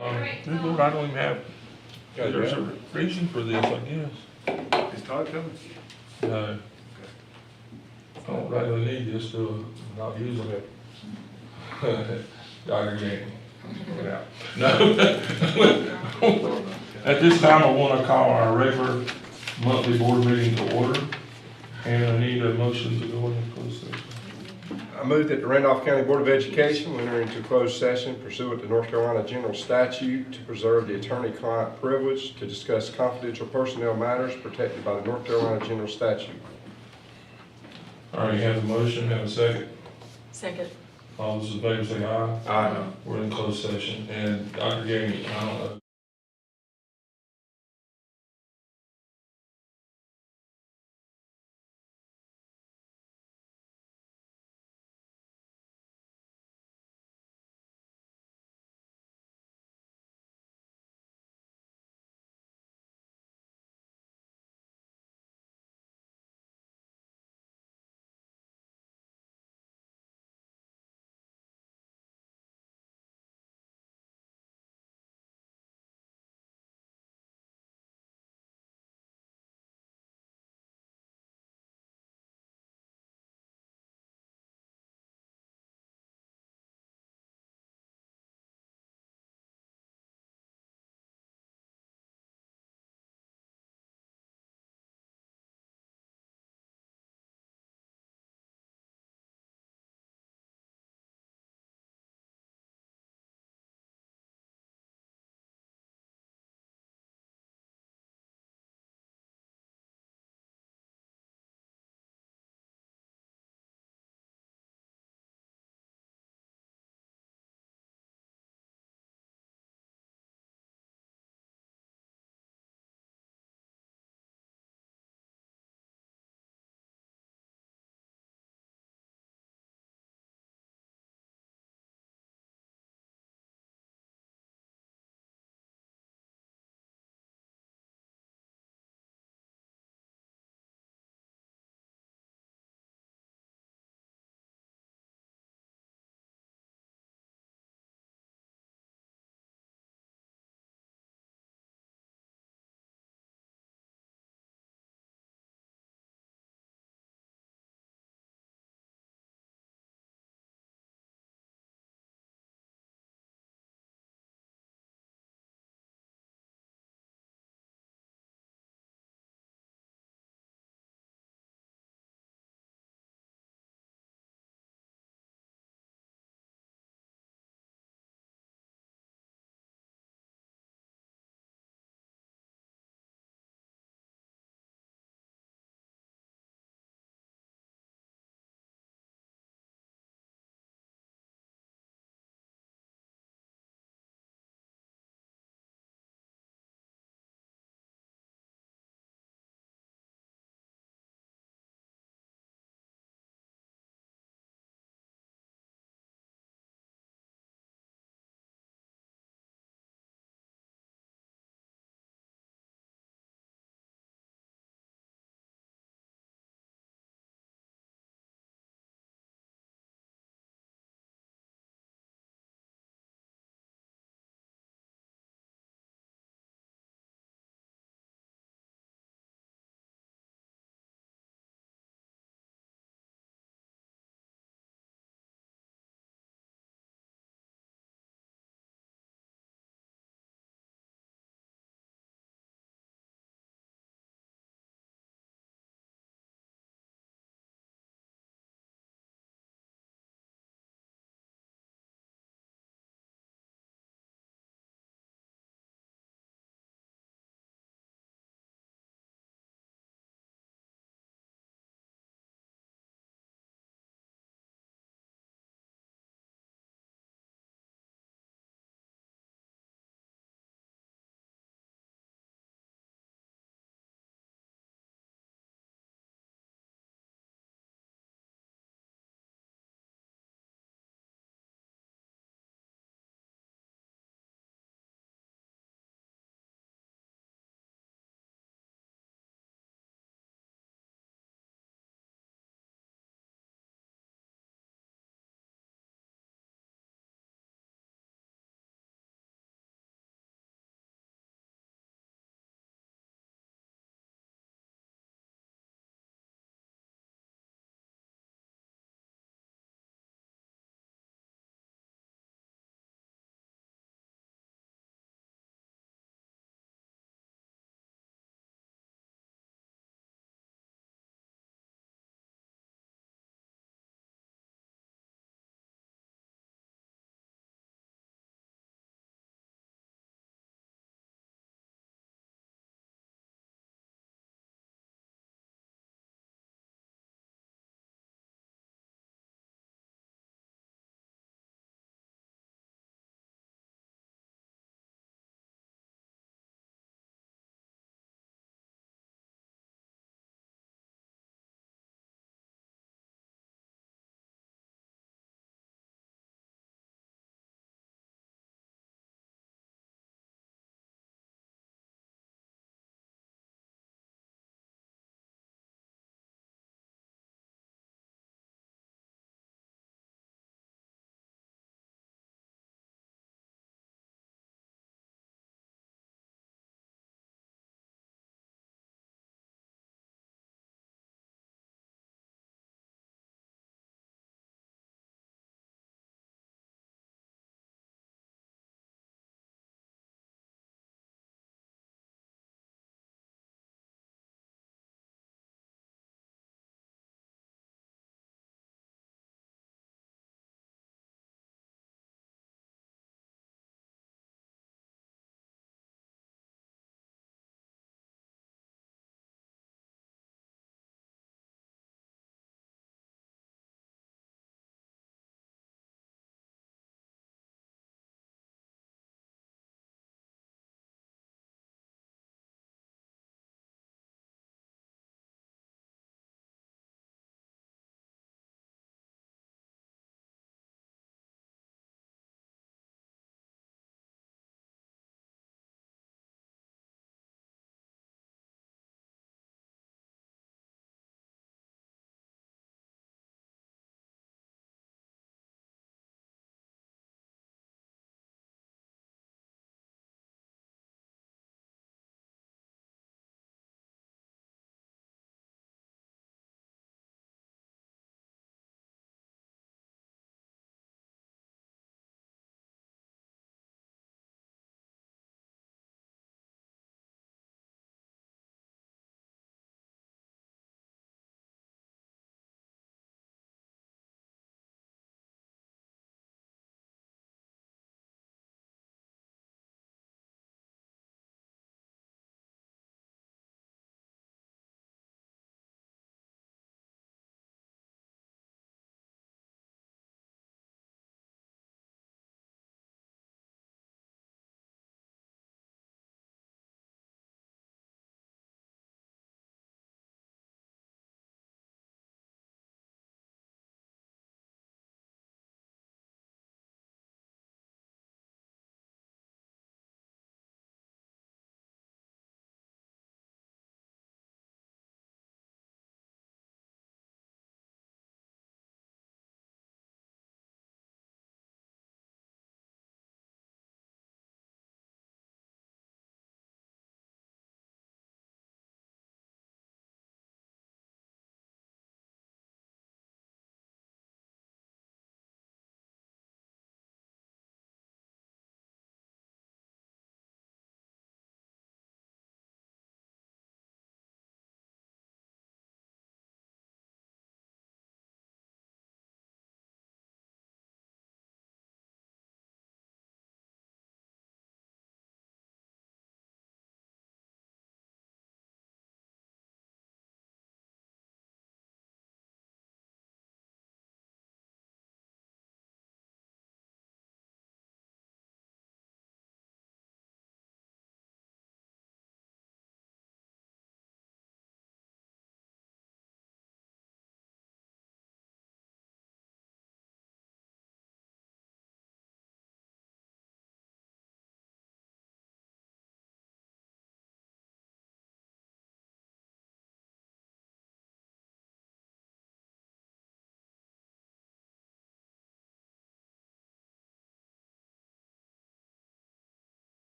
I don't even have, there's a reason for this, I guess. Is Todd coming? No. I don't really need this to not using it. Dr. Gandy. Yeah. No. At this time, I want to call our regular monthly board meeting to order, and I need a motion to go into closed session. I move that the Randolph County Board of Education enter into closed session pursuant to North Carolina General Statute to preserve the attorney-client privilege to discuss confidential personnel matters protected by the North Carolina General Statute. All right, you have the motion, have a second. Second. All those in favor say aye. Aye. We're in closed session, and Dr. Gandy, I don't know.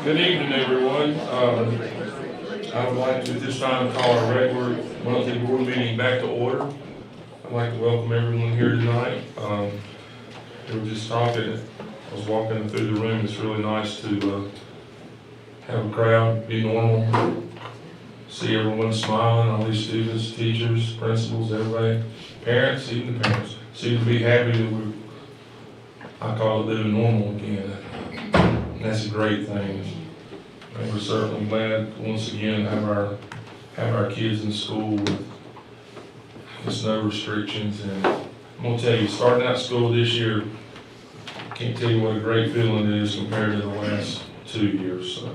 Good evening, everyone. I would like to at this time call our regular monthly board meeting back to order. I'd like to welcome everyone here tonight. We were just talking, I was walking through the room. It's really nice to have a crowd, be normal, see everyone smiling, all these students, teachers, principals, everybody, parents, even the parents, seem to be happy that I call it living normal again. And that's a great thing. And we're certainly glad once again to have our kids in school with no restrictions. And I'm gonna tell you, starting out school this year, I can't tell you what a great feeling it is compared to the last 2 years. So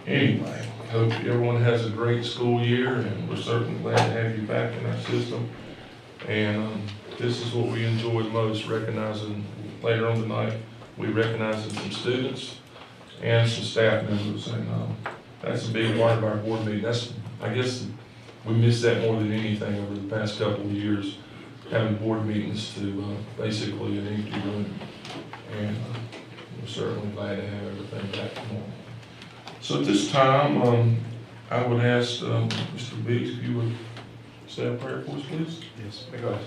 anyway, hope everyone has a great school year, and we're certainly glad to have you back in our system. And this is what we enjoyed most, recognizing later on tonight, we recognizing some students and some staff members, and that's a big part of our board meeting. I guess we missed that more than anything over the past couple of years, having board meetings to basically an empty room. And we're certainly glad to have everything back to normal. So at this time, I would ask Mr. Biggs if you would say a prayer for us, please. Yes, because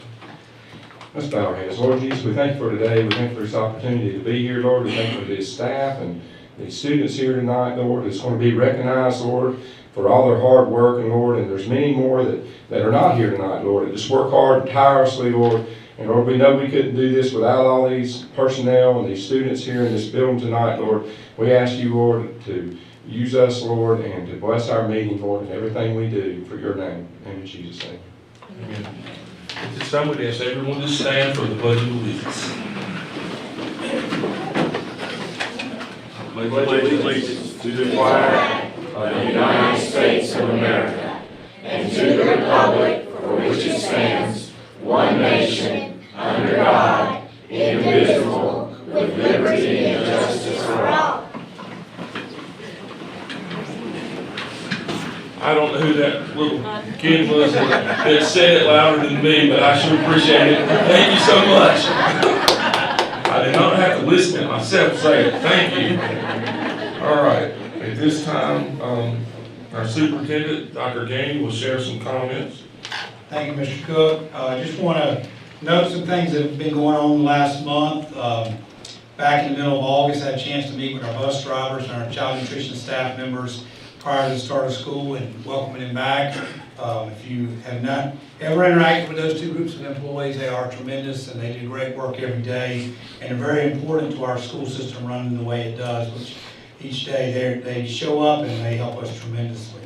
let's bow our heads. Lord Jesus, we thank you for today. We thank you for this opportunity to be here, Lord. We thank you for this staff and the students here tonight, Lord. It's going to be recognized, Lord, for all their hard work, and Lord, and there's many more that are not here tonight, Lord, that just work hard and tirelessly, Lord. And Lord, we know we couldn't do this without all these personnel and these students here in this building tonight, Lord. We ask you, Lord, to use us, Lord, and to bless our meeting, Lord, and everything we do for your name. In Jesus' name. Amen. At this time, we'd ask everyone to stand for the Pledge of Allegiance. I pledge allegiance to the flag of the United States of America and to the republic for which it stands, one nation, under God, indivisible, with liberty and justice for all. I don't know who that little kid was that said it louder than me, but I sure appreciate it. Thank you so much. I did not have to listen to myself say it. Thank you. All right. At this time, our superintendent, Dr. Gainey, will share some comments. Thank you, Mr. Cook. I just want to note some things that have been going on last month. Back in the middle of August, I had a chance to meet with our bus drivers and our child nutrition staff members prior to the start of school and welcoming them back. If you have not ever interacted with those two groups of employees, they are tremendous and they do great work every day and are very important to our school system running the way it does, which each day they show up and they help us tremendously.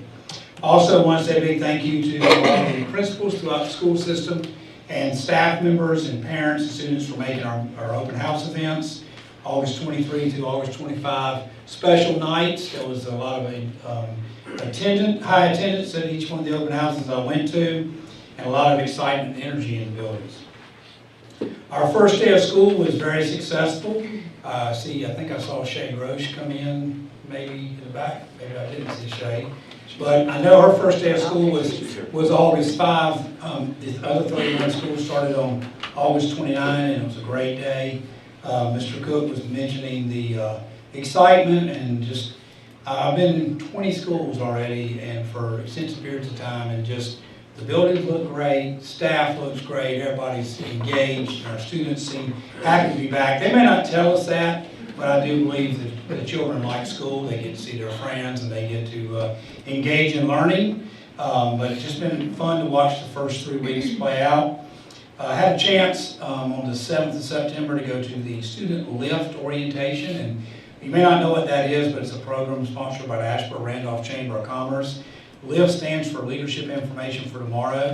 Also, I want to say a big thank you to all the principals throughout the school system and staff members and parents and students for making our open house events. August 23 to August 25, special nights. There was a lot of high attendance at each one of the open houses I went to, and a lot of excitement and energy in the buildings. Our first day of school was very successful. I think I saw Shay Grosh come in, maybe in the back. Maybe I didn't see Shay. But I know her first day of school was August 5. The other 31 schools started on August 29, and it was a great day. Mr. Cook was mentioning the excitement and just, I've been in 20 schools already and for extensive periods of time, and just the buildings look great, staff looks great, everybody's engaged, and our students seem happy to be back. They may not tell us that, but I do believe that the children like school. They get to see their friends and they get to engage in learning. But it's just been fun to watch the first 3 weeks play out. I had a chance on the 7th of September to go to the Student Lift Orientation, and you may not know what that is, but it's a program sponsored by the Asheboro-Randolph Chamber of Commerce. LIFT stands for Leadership Information for Tomorrow,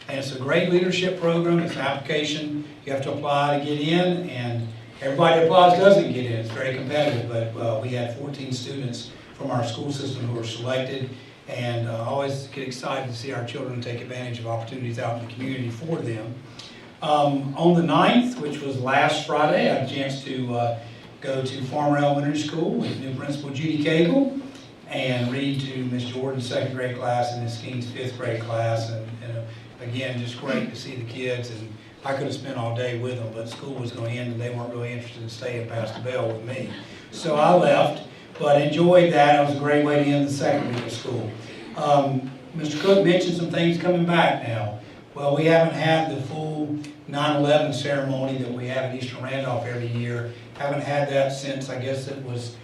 and it's a great leadership program. It's an application you have to apply to get in, and everybody that applies doesn't get in. It's very competitive, but we had 14 students from our school system who were selected, and I always get excited to see our children take advantage of opportunities out in the community for them. On the 9th, which was last Friday, I had a chance to go to Farmer Elementary School with new principal Judy Cagle and read to Miss Jordan's 2nd grade class and Miss King's 5th grade class. And again, just great to see the kids. And I could have spent all day with them, but school was going to end and they weren't really interested in staying past the bell with me. So I left. but enjoyed that. It was a great way to end the second week of school. Mr. Cook mentioned some things coming back now. Well, we haven't had the full 9/11 ceremony that we have at Eastern Randolph every year. Haven't had that since, I guess it was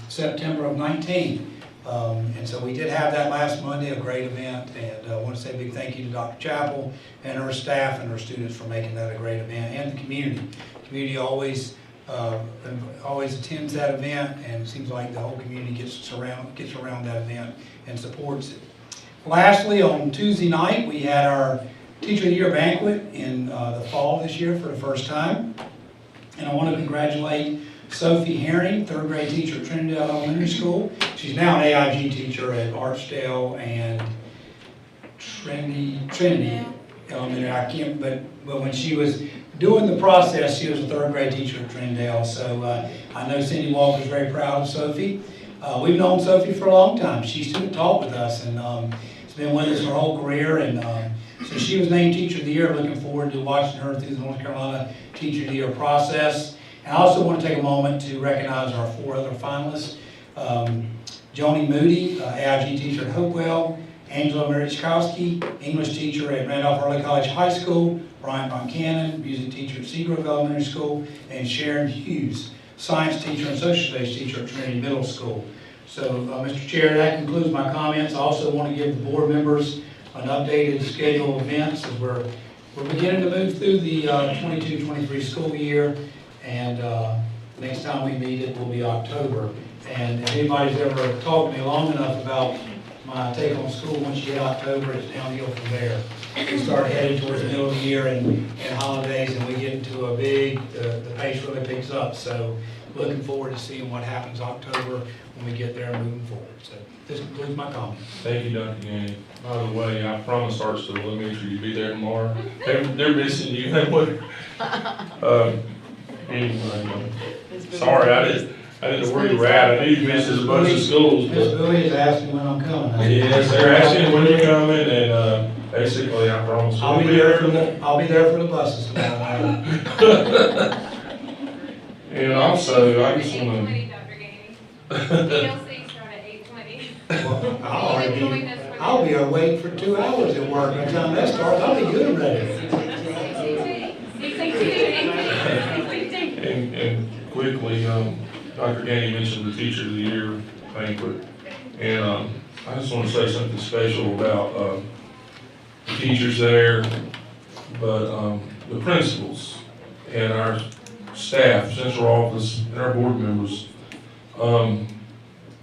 September of 19. And so we did have that last Monday, a great event, and I want to say a big thank you to Dr. Chappell and her staff and her students for making that a great event, and the community. The community always attends that event, and it seems like the whole community gets around that event and supports it. Lastly, on Tuesday night, we had our Teacher of the Year banquet in the fall this year for the first time. And I want to congratulate Sophie Herring, third grade teacher at Trinidad Elementary School. She's now an AIG teacher at Archdale and Trinity Elementary. But when she was doing the process, she was a third grade teacher at Trinidad. So I know Cindy Walker's very proud of Sophie. We've known Sophie for a long time. She student taught with us, and has been with us her whole career. And so she was named Teacher of the Year. Looking forward to watching her through the North Carolina Teacher of the Year process. And I also want to take a moment to recognize our 4 other finalists. Joni Moody, AIG teacher at Hopewell, Angela Marichkowski, English teacher at Randolph Early College High School, Brian Von Cannon, music teacher at Seagrove Elementary School, and Sharon Hughes, science teacher and social studies teacher at Trinity Middle School. So, Mr. Chair, that concludes my comments. I also want to give the board members an updated schedule of events as we're beginning to move through the 22-23 school year, and next time we meet it will be October. And if anybody's ever talked to me long enough about my take on school, once you hit October, it's downhill from there. We start heading towards the middle of the year and holidays, and we get into a the pace really picks up. So looking forward to seeing what happens October when we get there and moving forward. So this concludes my comments. Thank you, Dr. Gandy. By the way, I promised Artsville Elementary you'd be there tomorrow. They're missing you. Anyway, sorry, I didn't know where you were at. I knew you missed a bunch of schools. Miss Bowie is asking when I'm coming. Yes, they're asking when you're coming, and basically, I promise I'll be there for the buses tomorrow. And also, I just want to. 8:20, Dr. Ganey. TLC start at 8:20. Well, I'll be awake for 2 hours at work. By the time that starts, I'll be good and ready. And quickly, Dr. Ganey mentioned the Teacher of the Year banquet, and I just want to say something special about the teachers there, but the principals and our staff, central office, and our board members.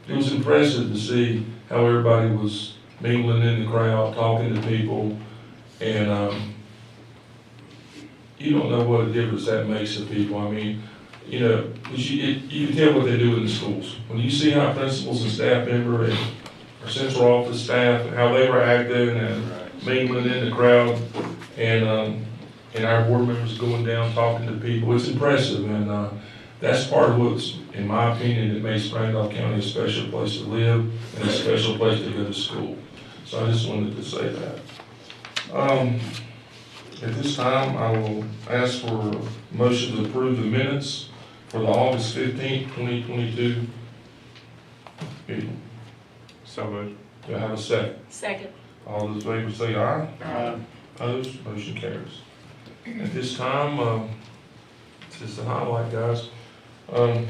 It was impressive to see how everybody was mingling in the crowd, talking to people, and you don't know what a difference that makes to people. I mean, you know, you can tell what they do in the schools. When you see how principals and staff member and our central office staff, and how they were active and mingling in the crowd, and our board members going down talking to people, it's impressive. And that's part of what's, in my opinion, it makes Randolph County a special place to live and a special place to go to school. So I just wanted to say that. At this time, I will ask for a motion to approve the minutes for the August 15th, 2022 meeting. So moved. Do I have a second? Second. All those in favor say aye. Aye. Opposed, motion carries. At this time, this is the highlight, guys. We'll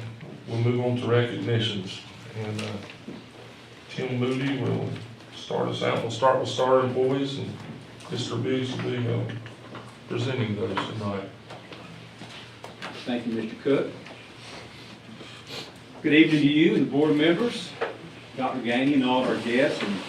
move on to recognitions. And Tim Moody will start us out. We'll start with Star Employees, and Mr. Biggs will be presenting those tonight. Thank you, Mr. Cook. Good evening to you and board members, Dr. Ganey, and all of our guests. And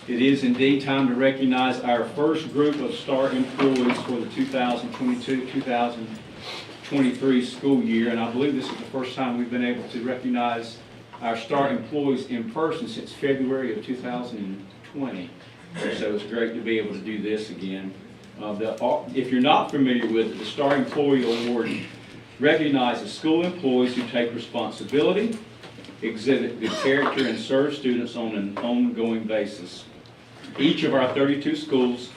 it is indeed time to recognize our first group of STAR employees for the 2022-2023 school year. And I believe this is the first time we've been able to recognize our STAR employees in person since February of 2020. So it's great to be able to do this again. If you're not familiar with it, the STAR Employee Award recognizes school employees who take responsibility, exhibit good character, and serve students on an ongoing basis. Each of our 32 schools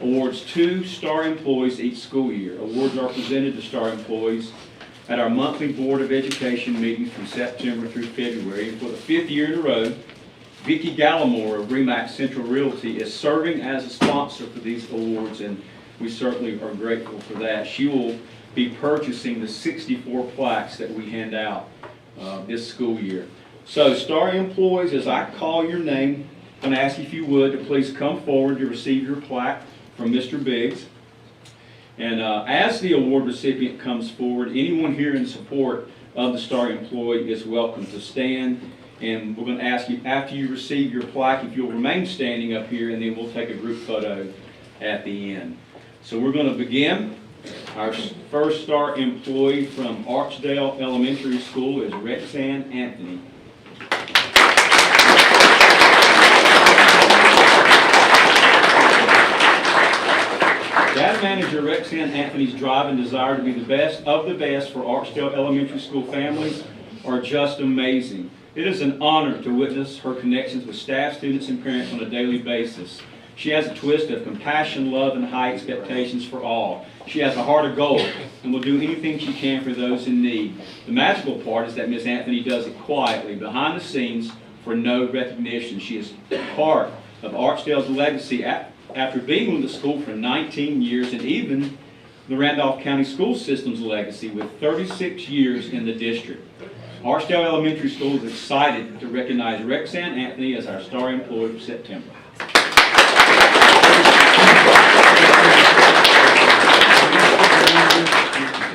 awards 2 STAR employees each school year. Awards are presented to STAR employees at our monthly Board of Education meetings from September through February. For the 5th year in a row, Vicki Gallimore of Remax Central Realty is serving as a sponsor for these awards, and we certainly are grateful for that. She will be purchasing the 64 plaques that we hand out this school year. So, star employees, as I call your name, I'm going to ask you if you would to please come forward to receive your plaque from Mr. Biggs. And as the award recipient comes forward, anyone here in support of the star employee is welcome to stand. And we're going to ask you, after you receive your plaque, if you'll remain standing up here, and then we'll take a group photo at the end. So we're going to begin. Our first star employee from Archdale Elementary School is Rexanne Anthony. Data manager Rexanne Anthony's drive and desire to be the best of the best for Archdale Elementary School families are just amazing. It is an honor to witness her connections with staff, students, and parents on a daily basis. She has a twist of compassion, love, and high expectations for all. She has a heart of gold and will do anything she can for those in need. The magical part is that Miss Anthony does it quietly, behind the scenes, for no recognition. She is part of Archdale's legacy after being with the school for 19 years, and even the Randolph County School System's legacy with 36 years in the district. Archdale Elementary School is excited to recognize Rexanne Anthony as our star employee for September.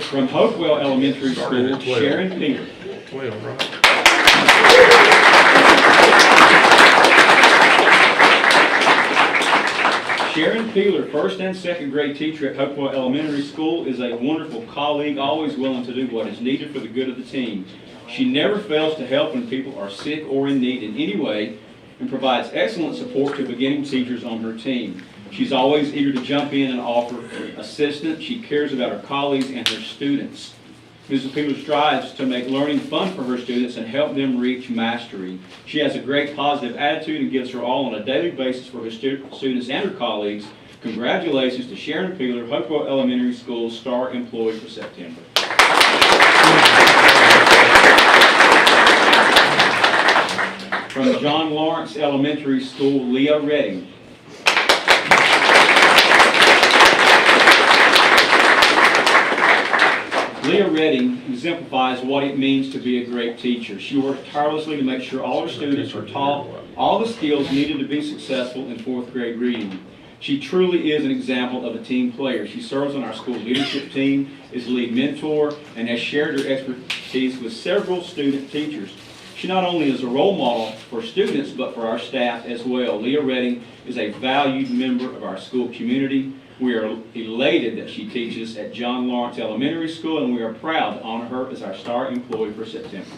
From Hopewell Elementary School, Sharon Peter. 12, right? Sharon Peeler, first and second grade teacher at Hopewell Elementary School, is a wonderful colleague, always willing to do what is needed for the good of the team. She never fails to help when people are sick or in need in any way, and provides excellent support to beginning teachers on her team. She's always eager to jump in and offer assistance. She cares about her colleagues and her students. Mrs. Peeler strives to make learning fun for her students and help them reach mastery. She has a great positive attitude and gives her all on a daily basis for her students and her colleagues. Congratulations to Sharon Peeler, Hopewell Elementary School's star employee for September. From John Lawrence Elementary School, Leah Redding. Leah Redding exemplifies what it means to be a great teacher. She works tirelessly to make sure all her students are taught all the skills needed to be successful in 4th grade reading. She truly is an example of a team player. She serves on our school leadership team, is lead mentor, and has shared her expertise with several student teachers. She not only is a role model for students, but for our staff as well. Leah Redding is a valued member of our school community. We are elated that she teaches at John Lawrence Elementary School, and we are proud to honor her as our star employee for September.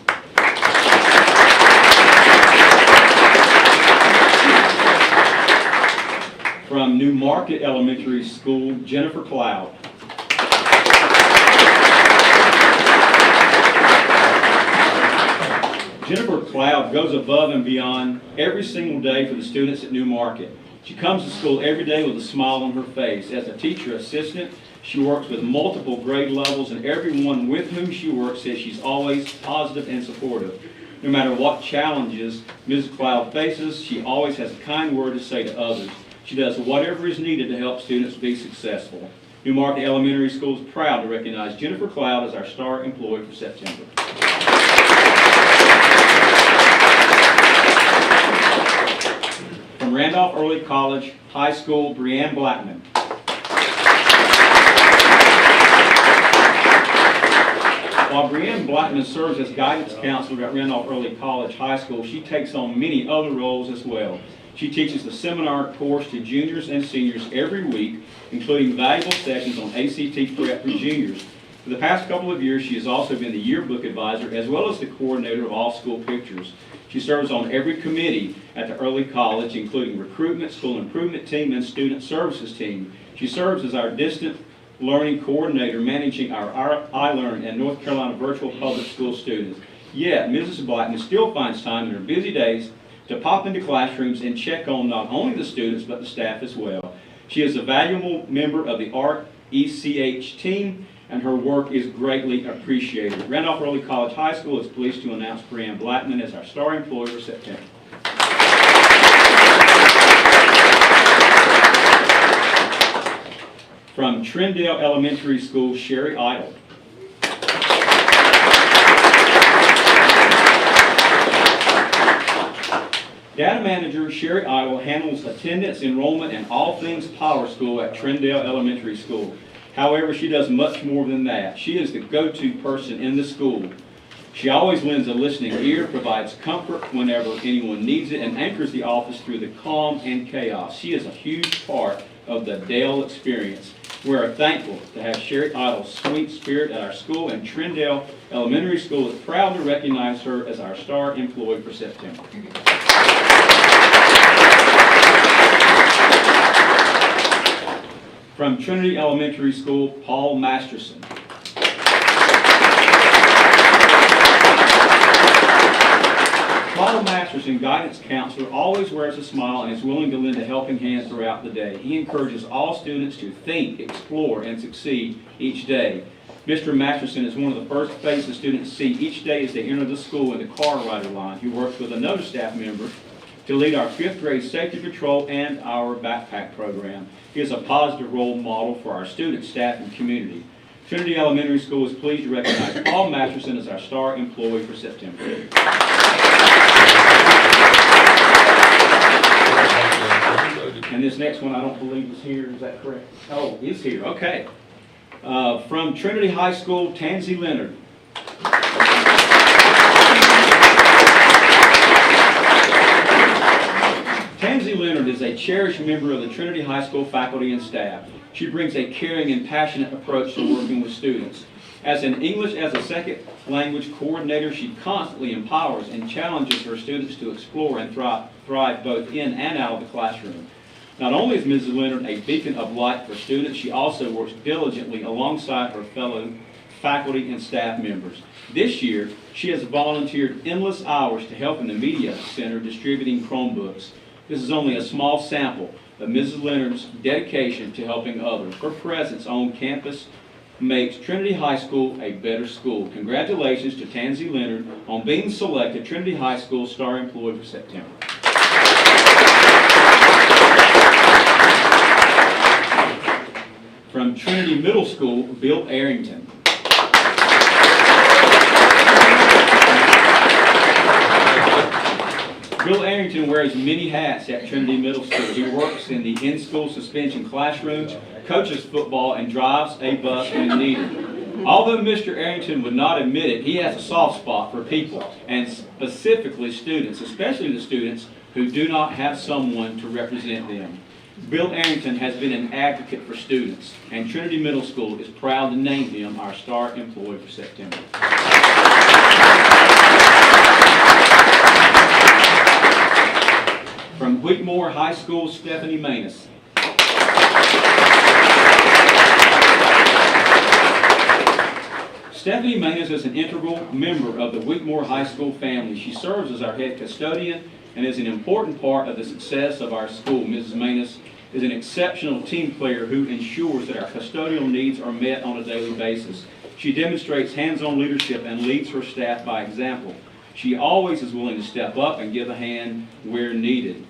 From New Market Elementary School, Jennifer Cloud. Jennifer Cloud goes above and beyond every single day for the students at New Market. She comes to school every day with a smile on her face. As a teacher assistant, she works with multiple grade levels, and everyone with whom she works says she's always positive and supportive. No matter what challenges Ms. Cloud faces, she always has a kind word to say to others. She does whatever is needed to help students be successful. New Market Elementary School is proud to recognize Jennifer Cloud as our star employee for September. From Randolph Early College High School, Brianne Blackman. While Brianne Blackman serves as guidance counselor at Randolph Early College High School, she takes on many other roles as well. She teaches the seminar course to juniors and seniors every week, including valuable sessions on ACT prep for juniors. For the past couple of years, she has also been the yearbook advisor as well as the coordinator of all school pictures. She serves on every committee at the early college, including recruitment, school improvement team, and student services team. She serves as our distant learning coordinator, managing our iLearn and North Carolina virtual public school students. Yet, Mrs. Blackman still finds time in her busy days to pop into classrooms and check on not only the students, but the staff as well. She is a valuable member of the RCSS team, and her work is greatly appreciated. Randolph Early College High School is pleased to announce Brianne Blackman as our star employee for September. From Trindale Elementary School, Sherry Idle. Data manager Sherry Idle handles attendance, enrollment, and all things Power School at Trindale Elementary School. However, she does much more than that. She is the go-to person in the school. She always lends a listening ear, provides comfort whenever anyone needs it, and anchors the office through the calm and chaos. She is a huge part of the Dale experience. We are thankful to have Sherry Idle's sweet spirit at our school, and Trindale Elementary School is proud to recognize her as our star employee for September. From Trinity Elementary School, Paul Masterson. Paul Masterson, guidance counselor, always wears a smile and is willing to lend a helping hand throughout the day. He encourages all students to think, explore, and succeed each day. Mr. Masterson is one of the first faces students see each day as they enter the school in the car rider line. He works with another staff member to lead our 5th grade safety patrol and our backpack program. He is a positive role model for our students, staff, and community. Trinity Elementary School is pleased to recognize Paul Masterson as our star employee for September. And this next one I don't believe is here, is that correct? Oh, is here, okay. From Trinity High School, Tansy Leonard. Tansy Leonard is a cherished member of the Trinity High School faculty and staff. She brings a caring and passionate approach to working with students. As an English as a second language coordinator, she constantly empowers and challenges her students to explore and thrive both in and out of the classroom. Not only is Mrs. Leonard a beacon of light for students, she also works diligently alongside her fellow faculty and staff members. This year, she has volunteered endless hours to help in the Media Center distributing Chromebooks. This is only a small sample of Mrs. Leonard's dedication to helping others. Her presence on campus makes Trinity High School a better school. Congratulations to Tansy Leonard on being selected Trinity High School Star Employee for September. From Trinity Middle School, Bill Arrington. Bill Arrington wears many hats at Trinity Middle School. He works in the in-school suspension classroom, coaches football, and drives a bus when needed. Although Mr. Arrington would not admit it, he has a soft spot for people, and specifically students, especially the students who do not have someone to represent them. Bill Arrington has been an advocate for students, and Trinity Middle School is proud to name him our star employee for September. From Whitmore High School, Stephanie Manus. Stephanie Manus is an integral member of the Whitmore High School family. She serves as our head custodian and is an important part of the success of our school. Mrs. Manus is an exceptional team player who ensures that our custodial needs are met on a daily basis. She demonstrates hands-on leadership and leads her staff by example. She always is willing to step up and give a hand where needed.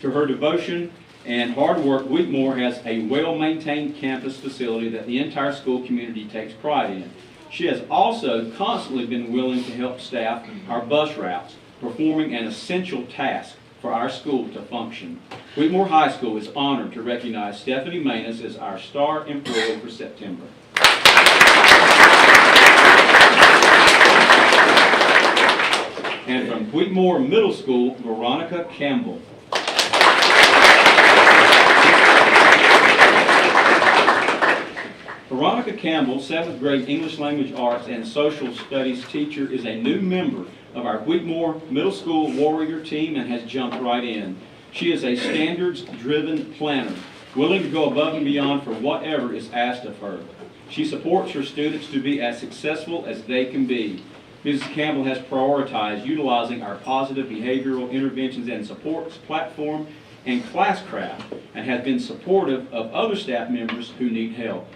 To her devotion and hard work, Whitmore has a well-maintained campus facility that the entire school community takes pride in. She has also constantly been willing to help staff our bus routes, performing an essential task for our school to function. Whitmore High School is honored to recognize Stephanie Manus as our star employee for September. And from Whitmore Middle School, Veronica Campbell. Veronica Campbell, 7th grade English Language Arts and Social Studies teacher, is a new member of our Whitmore Middle School Warrior team and has jumped right in. She is a standards-driven planner, willing to go above and beyond for whatever is asked of her. She supports her students to be as successful as they can be. Mrs. Campbell has prioritized utilizing our positive behavioral interventions and supports platform and Classcraft and has been supportive of other staff members who need help.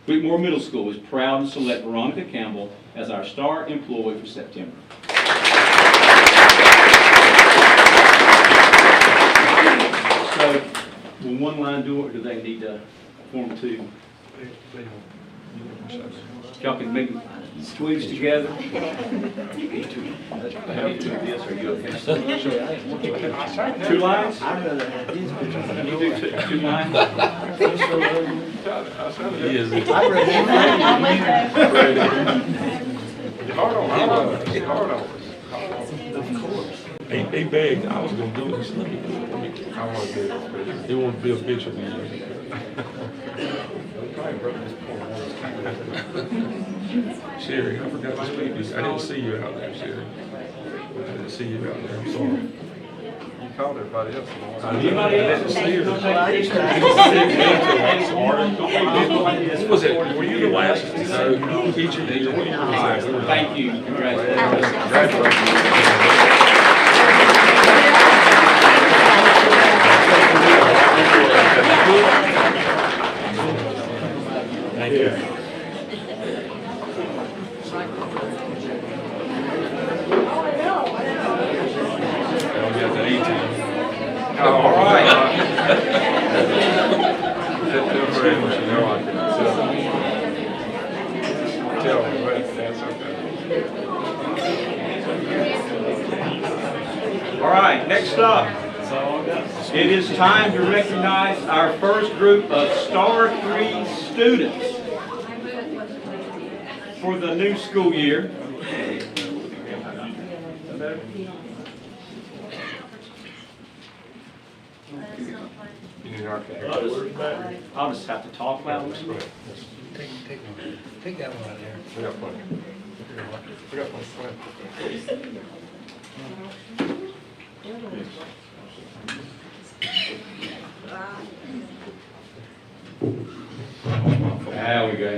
Whitmore Middle School is proud to select Veronica Campbell as our star employee for September. So, will one line do it, or do they need to form two? Y'all can maybe squeeze together. Two lines? You do two lines? He begged, I was gonna do it, he said, let me do it. I want to do it. He wanted to be a picture of me. Sherry, I forgot to speak to you. I didn't see you out there, Sherry. I didn't see you out there, I'm sorry. You called everybody else. Anybody else? Was it, were you the last teacher that you were? Thank you. Congratulations. Thank you. All right. Tell me, but that's okay. All right, next up. It is time to recognize our first group of Star 3 students for the new school year. You need our card. I'll just have to talk loud. Take that one out there. We got plenty. We got plenty. There we go.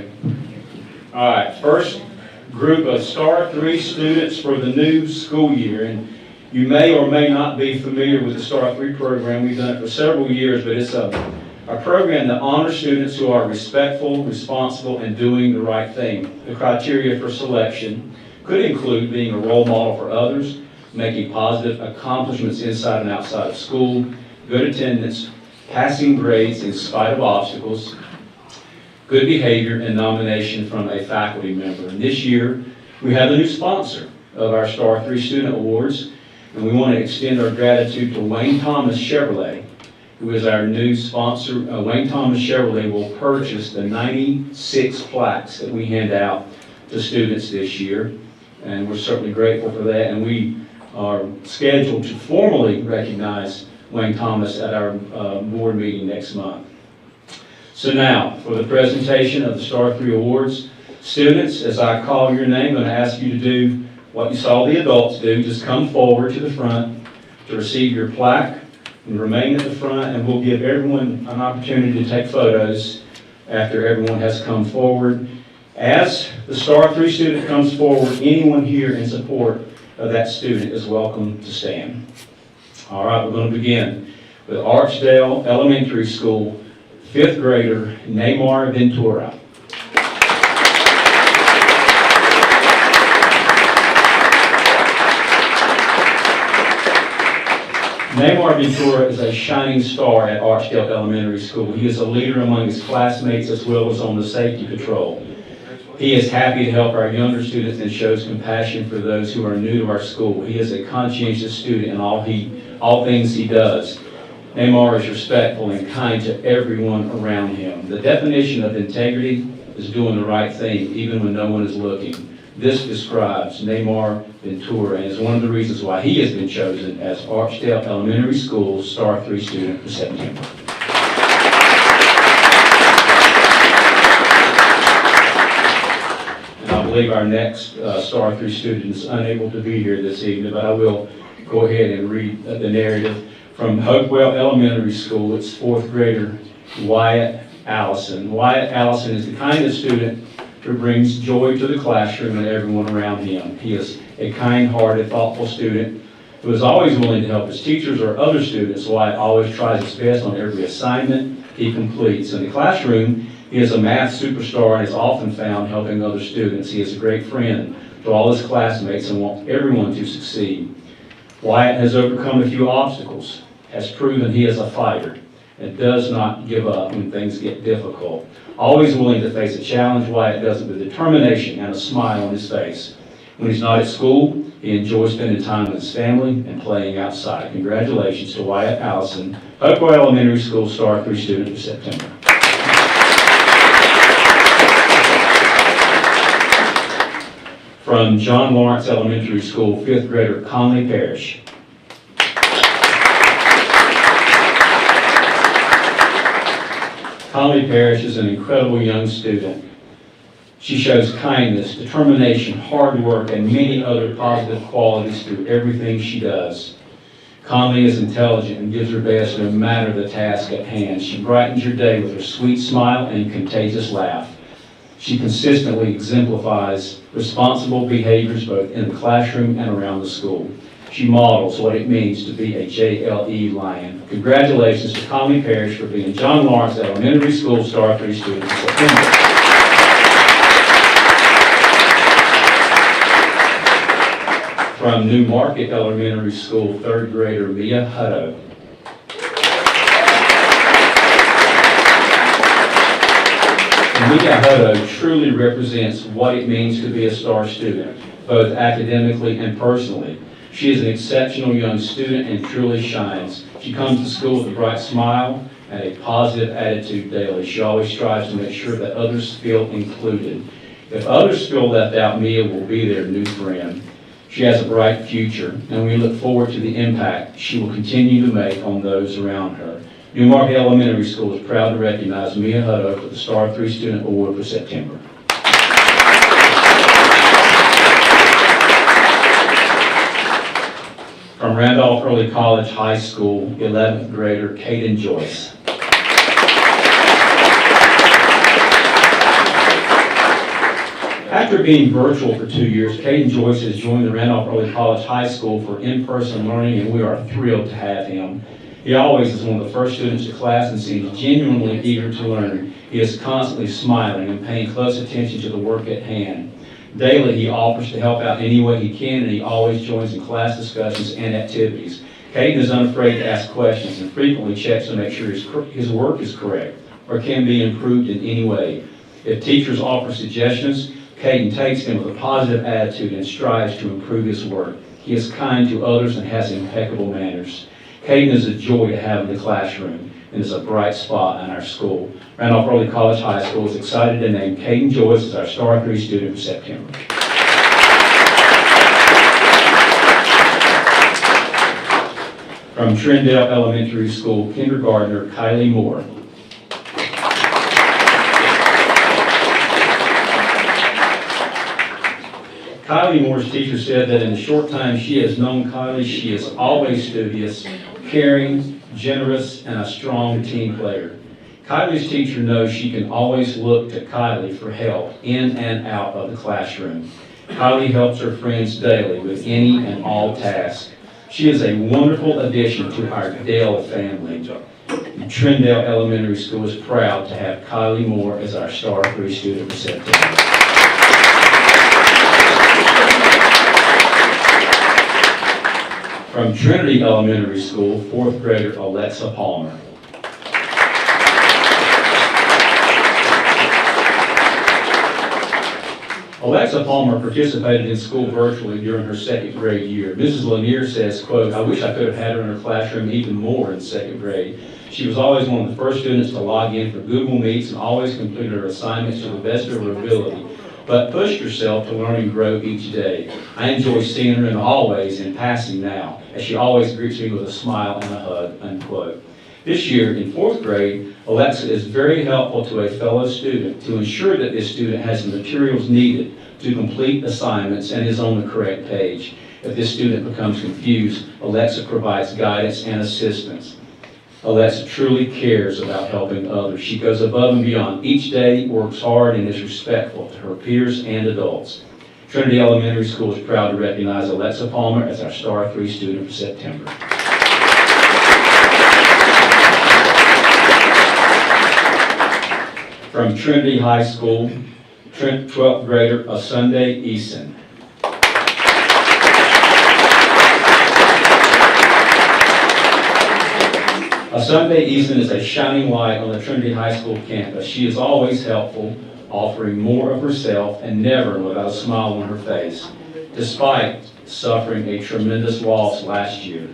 All right, first group of Star 3 students for the new school year. And you may or may not be familiar with the Star 3 program. We've done it for several years, but it's a program that honors students who are respectful, responsible, and doing the right thing. The criteria for selection could include being a role model for others, making positive accomplishments inside and outside of school, good attendance, passing grades in spite of obstacles, good behavior, and nomination from a faculty member. And this year, we have a new sponsor of our Star 3 Student Awards, and we want to extend our gratitude to Wayne Thomas Chevrolet, who is our new sponsor. Wayne Thomas Chevrolet will purchase the 96 plaques that we hand out to students this year, and we're certainly grateful for that. And we are scheduled to formally recognize Wayne Thomas at our board meeting next month. So now, for the presentation of the Star 3 Awards, students, as I call your name, I'm going to ask you to do what you saw the adults do. Just come forward to the front to receive your plaque and remain at the front, and we'll give everyone an opportunity to take photos after everyone has come forward. As the Star 3 student comes forward, anyone here in support of that student is welcome to stand. All right, we're going to begin with Archdale Elementary School 5th grader Neymar Ventura. Neymar Ventura is a shining star at Archdale Elementary School. He is a leader among his classmates as well as on the safety patrol. He is happy to help our younger students and shows compassion for those who are new to our school. He is a conscientious student in all things he does. Neymar is respectful and kind to everyone around him. The definition of integrity is doing the right thing even when no one is looking. This describes Neymar Ventura and is one of the reasons why he has been chosen as Archdale Elementary School's Star 3 student for September. And I believe our next Star 3 student is unable to be here this evening, but I will go ahead and read the narrative from Hopewell Elementary School. It's 4th grader Wyatt Allison. Wyatt Allison is the kind of student who brings joy to the classroom and everyone around him. He is a kind-hearted, thoughtful student who is always willing to help his teachers or other students. Wyatt always tries his best on every assignment he completes. In the classroom, he is a math superstar and is often found helping other students. He is a great friend to all his classmates and wants everyone to succeed. Wyatt has overcome a few obstacles, has proven he is a fighter, and does not give up when things get difficult. Always willing to face a challenge, Wyatt does it with determination and a smile on his face. When he's not at school, he enjoys spending time with his family and playing outside. Congratulations to Wyatt Allison, Hopewell Elementary School Star 3 student for September. From John Lawrence Elementary School, 5th grader Conley Parrish. Conley Parrish is an incredible young student. She shows kindness, determination, hard work, and many other positive qualities through everything she does. Conley is intelligent and gives her best no matter the task at hand. She brightens your day with her sweet smile and contagious laugh. She consistently exemplifies responsible behaviors both in the classroom and around the school. She models what it means to be a JLE Lion. Congratulations to Conley Parrish for being John Lawrence Elementary School Star 3 student in September. From New Market Elementary School, 3rd grader Mia Hutto. Mia Hutto truly represents what it means to be a star student, both academically and personally. She is an exceptional young student and truly shines. She comes to school with a bright smile and a positive attitude daily. She always strives to make sure that others feel included. If others feel left out, Mia will be their new friend. She has a bright future, and we look forward to the impact she will continue to make on those around her. New Market Elementary School is proud to recognize Mia Hutto for the Star 3 Student Award for September. From Randolph Early College High School, 11th grader Caden Joyce. After being virtual for 2 years, Caden Joyce has joined the Randolph Early College High School for in-person learning, and we are thrilled to have him. He always is one of the first students to class and seems genuinely eager to learn. He is constantly smiling and paying close attention to the work at hand. Daily, he offers to help out any way he can, and he always joins in class discussions and activities. Caden is unafraid to ask questions and frequently checks to make sure his work is correct or can be improved in any way. If teachers offer suggestions, Caden takes them with a positive attitude and strives to improve his work. He is kind to others and has impeccable manners. Caden is a joy to have in the classroom and is a bright spot in our school. Randolph Early College High School is excited to name Caden Joyce as our Star 3 student for September. From Trindale Elementary School, kindergartner Kylie Moore. Kylie Moore's teacher said that in the short time she has known Kylie, she is always studious, caring, generous, and a strong team player. Kylie's teacher knows she can always look to Kylie for help in and out of the classroom. Kylie helps her friends daily with any and all tasks. She is a wonderful addition to our Dale family. Trindale Elementary School is proud to have Kylie Moore as our Star 3 student for September. From Trinity Elementary School, 4th grader Alexa Palmer. Alexa Palmer participated in school virtually during her 2nd grade year. Mrs. Lanier says, quote, "I wish I could have had her in her classroom even more in 2nd grade. She was always one of the first students to log in for Google Meets and always completed her assignments to the best of her ability, but pushed herself to learn and grow each day. I enjoy seeing her in the hallways and passing now, as she always greets me with a smile and a hug," unquote. This year, in 4th grade, Alexa is very helpful to a fellow student to ensure that this student has the materials needed to complete assignments and is on the correct page. If this student becomes confused, Alexa provides guidance and assistance. Alexa truly cares about helping others. She goes above and beyond each day, works hard, and is respectful to her peers and adults. Trinity Elementary School is proud to recognize Alexa Palmer as our Star 3 student for September. From Trinity High School, 12th grader, Asunde Eason. Asunde Eason is a shining light on the Trinity High School campus. She is always helpful, offering more of herself and never without a smile on her face, despite suffering a tremendous loss last year.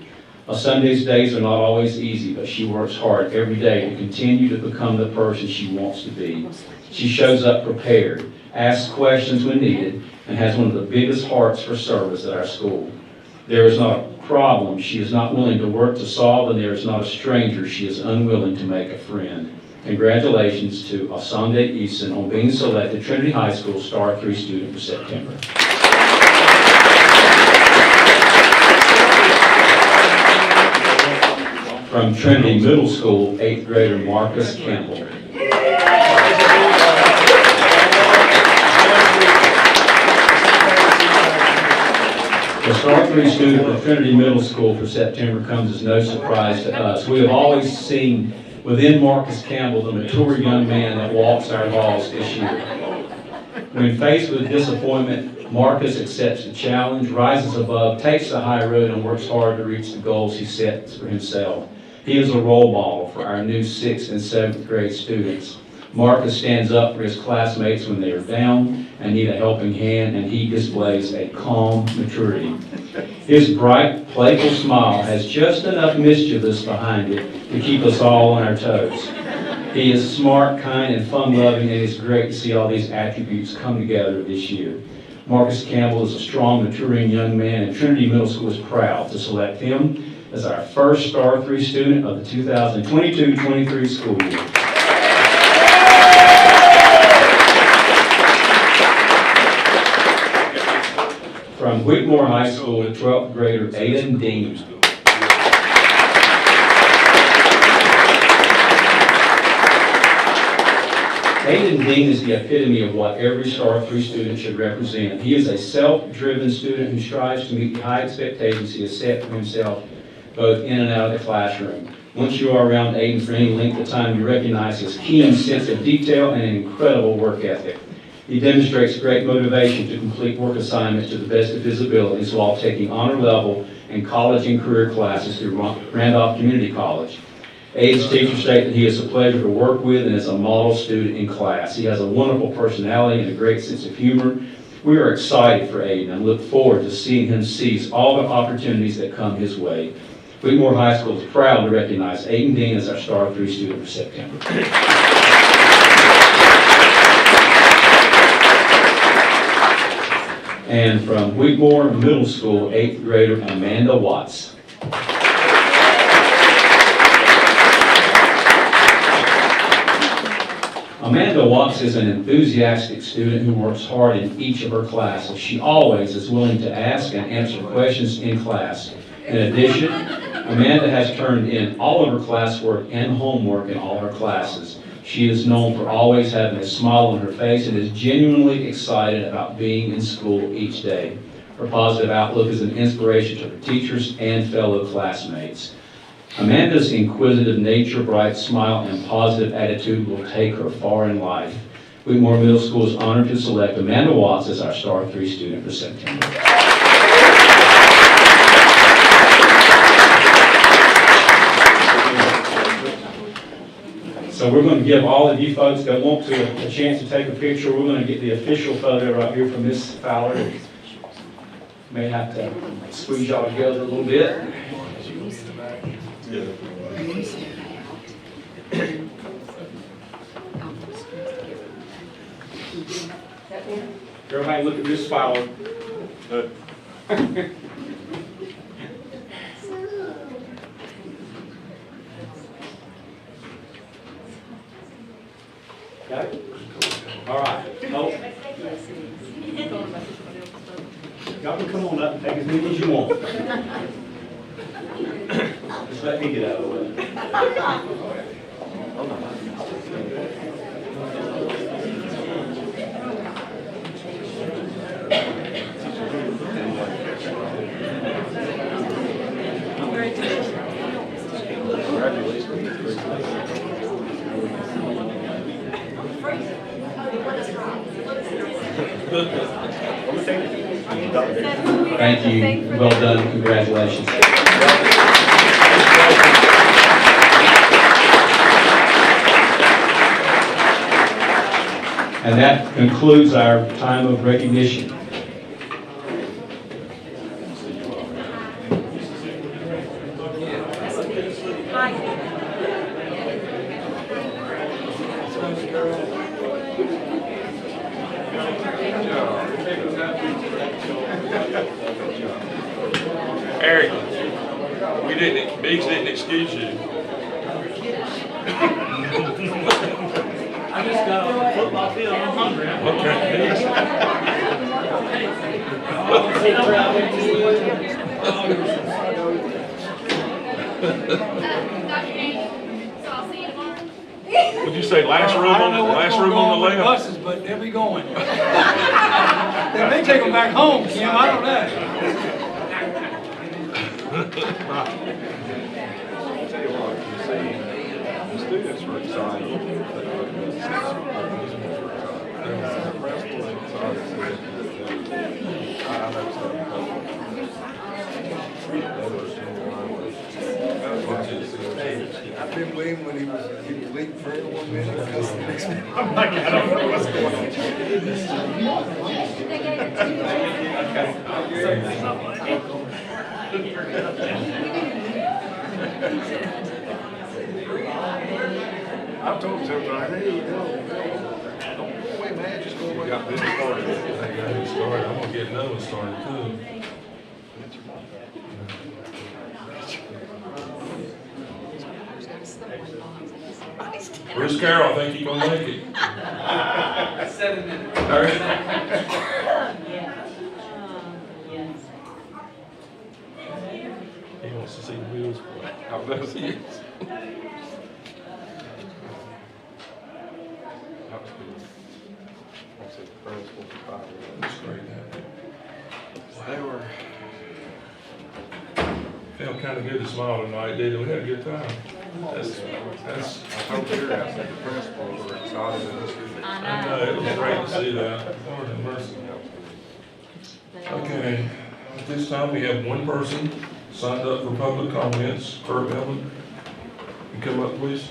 Asunde's days are not always easy, but she works hard every day to continue to become the person she wants to be. She shows up prepared, asks questions when needed, and has one of the biggest hearts for service at our school. There is not a problem she is not willing to work to solve, and there is not a stranger she is unwilling to make a friend. Congratulations to Asunde Eason on being selected Trinity High School Star 3 student for September. From Trinity Middle School, 8th grader Marcus Campbell. The Star 3 student for Trinity Middle School for September comes as no surprise to us. We have always seen within Marcus Campbell the mature young man that walks our halls this year. When faced with disappointment, Marcus accepts the challenge, rises above, takes the high road, and works hard to reach the goals he sets for himself. He is a role model for our new 6th and 7th grade students. Marcus stands up for his classmates when they are down and need a helping hand, and he displays a calm maturity. His bright, playful smile has just enough mischievous behind it to keep us all on our toes. He is smart, kind, and fun-loving, and it is great to see all these attributes come together this year. Marcus Campbell is a strong, maturing young man, and Trinity Middle School is proud to select him as our first Star 3 student of the 2022-23 school year. From Whitmore High School, 12th grader Aiden Dean. Aiden Dean is the epitome of what every Star 3 student should represent. He is a self-driven student who strives to meet the high expectations he has set for himself both in and out of the classroom. Once you are around Aiden for any length of time, you recognize his keen sense of detail and an incredible work ethic. He demonstrates great motivation to complete work assignments to the best of his abilities while taking honor level and college and career classes through Randolph Community College. Aiden's teachers state that he is a pleasure to work with and is a model student in class. He has a wonderful personality and a great sense of humor. We are excited for Aiden and look forward to seeing him seize all the opportunities that come his way. Whitmore High School is proud to recognize Aiden Dean as our Star 3 student for September. And from Whitmore Middle School, 8th grader Amanda Watts. Amanda Watts is an enthusiastic student who works hard in each of her classes. She always is willing to ask and answer questions in class. In addition, Amanda has turned in all of her classwork and homework in all her classes. She is known for always having a smile on her face and is genuinely excited about being in school each day. Her positive outlook is an inspiration to her teachers and fellow classmates. Amanda's inquisitive nature, bright smile, and positive attitude will take her far in life. Whitmore Middle School is honored to select Amanda Watts as our Star 3 student for September. So we're going to give all of you folks that want to a chance to take a picture. We're going to get the official photo right here from Miss Fowler. May have to squeeze y'all together a little bit. Everybody look at Miss Fowler. Got it? All right. Oh. Y'all can come on up and take as many as you want. Just let me get out of the way. Thank you. Well done. Congratulations. And that concludes our time of recognition. Eric, Biggs didn't excuse you. I just got off the football field. I'm hungry. Dr. Gaines, so I'll see you tomorrow. Would you say last room on the left? Buses, but they'll be going. They may take them back home, Kim, I don't know. Tell you what, you see, the students were excited. The principals were excited. I know I've been waiting when he was late for 1 minute. Because the next minute, I'm like, I don't know what's going on. They gave it I've told him several times, hey, don't go away, man, just go away. Got this started. I got this started. I'm gonna get another one started too. Bruce Carroll, I think you're gonna make it. 7 minutes. All right. He wants to see the wheels. How does he? They were. Felt kind of good to smile tonight, didn't we? We had a good time. That's, I told you, I said the principals were excited and the students. I know, it was great to see that. Lord have mercy. Okay, at this time, we have one person signed up for public comments. Kurt Melvin, you come up, please.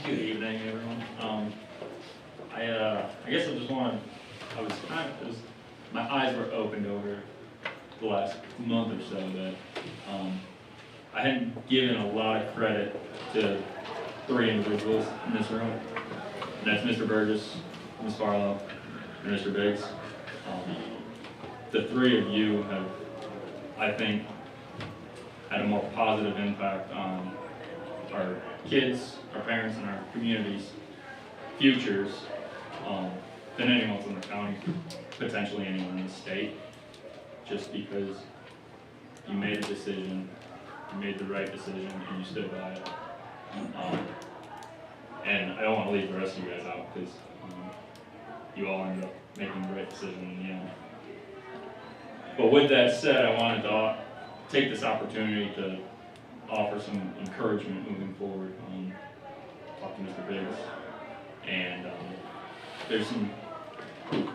Good evening, everyone. I guess I just wanted, my eyes were opened over the last month or so that, I hadn't given a lot of credit to 3 individuals in this room. And that's Mr. Burgess, Ms. Farlow, and Mr. Biggs. The 3 of you have, I think, had a more positive impact on our kids, our parents, and our community's futures than anyone from the county, potentially anyone in the state, just because you made a decision, you made the right decision, and you stood by it. And I don't want to leave the rest of you guys out, because you all ended up making the right decision in the end. But with that said, I wanted to take this opportunity to offer some encouragement moving forward. Talk to Mr. Biggs, and there's some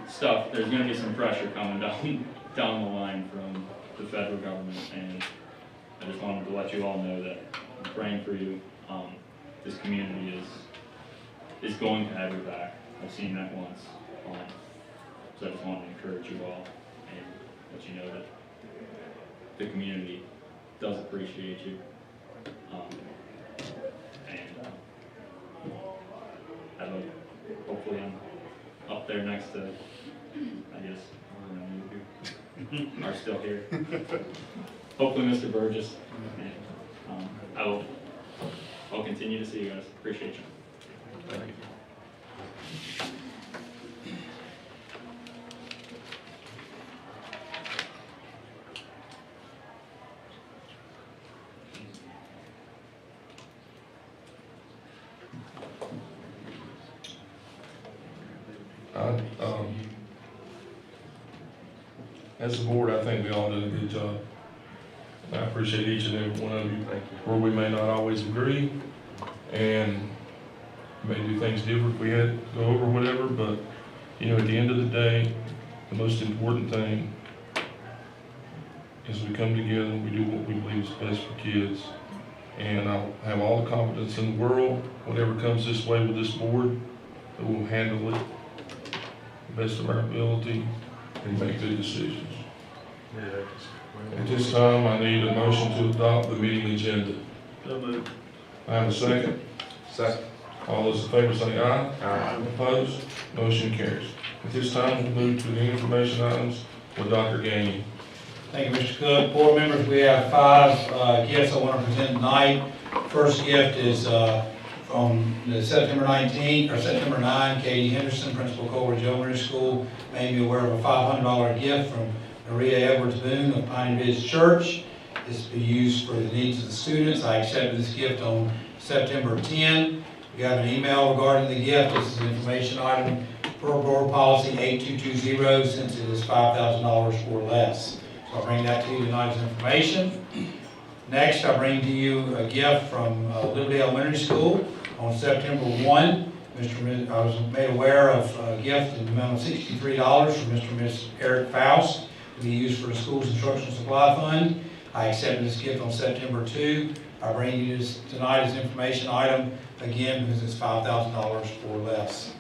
stuff. There's going to be some pressure coming down the line from the federal government, and I just wanted to let you all know that I'm praying for you. This community is going to have your back. I've seen that once, so I just wanted to encourage you all and let you know that the community does appreciate you. Hopefully I'm up there next to, I guess, I don't know, you who are still here. Hopefully Mr. Burgess. And, I'll continue to see you guys. Appreciate you. Thank you. As a board, I think we all did a good job. I appreciate each and every one of you. Thank you. Where we may not always agree, and may do things different if we had to go over whatever, but, you know, at the end of the day, the most important thing is we come together and we do what we believe is best for kids. And I have all the confidence in the world, whatever comes this way with this board, that we'll handle it the best of our ability and make good decisions. At this time, I need a motion to adopt the meeting agenda. I have a second. Second. All those in favor say aye. Aye. Opposed? Motion carries. At this time, we'll move to the information items with Dr. Gainey. Thank you, Mr. Cook. Board members, we have 5 gifts I want to present tonight. First gift is from the September 9, Katie Henderson, Principal Colbert Elementary School, made me aware of a $500 gift from Maria Edwards Boone of Pioneer Ridge Church. This will be used for the needs of the students. I accepted this gift on September 10. We have an email regarding the gift. This is an information item per board policy 8220, since it is $5,000 or less. So I'll bring that to you tonight as information. Next, I bring to you a gift from Liberty Elementary School on September 1. I was made aware of a gift in the amount of $63 from Mr. and Ms. Eric Faust to be used for the school's instructional supply fund. I accepted this gift on September 2. I bring you this tonight as an information item, again, because it's $5,000 or less.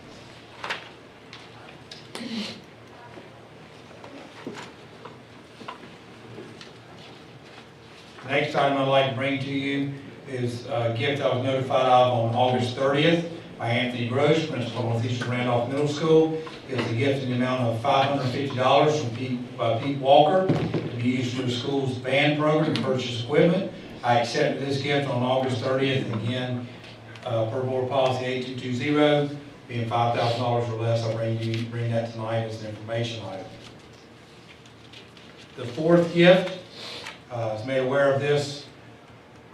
Next item I'd like to bring to you is a gift I was notified of on August 30th by Anthony Gross, principal of Northeastern Randolph Middle School. It was a gift in the amount of $550 from Pete Walker to be used for the school's band program to purchase equipment. I accepted this gift on August 30th, and again, per board policy 8220, being $5,000 or less, I'll bring that tonight as an information item. The fourth gift, I was made aware of this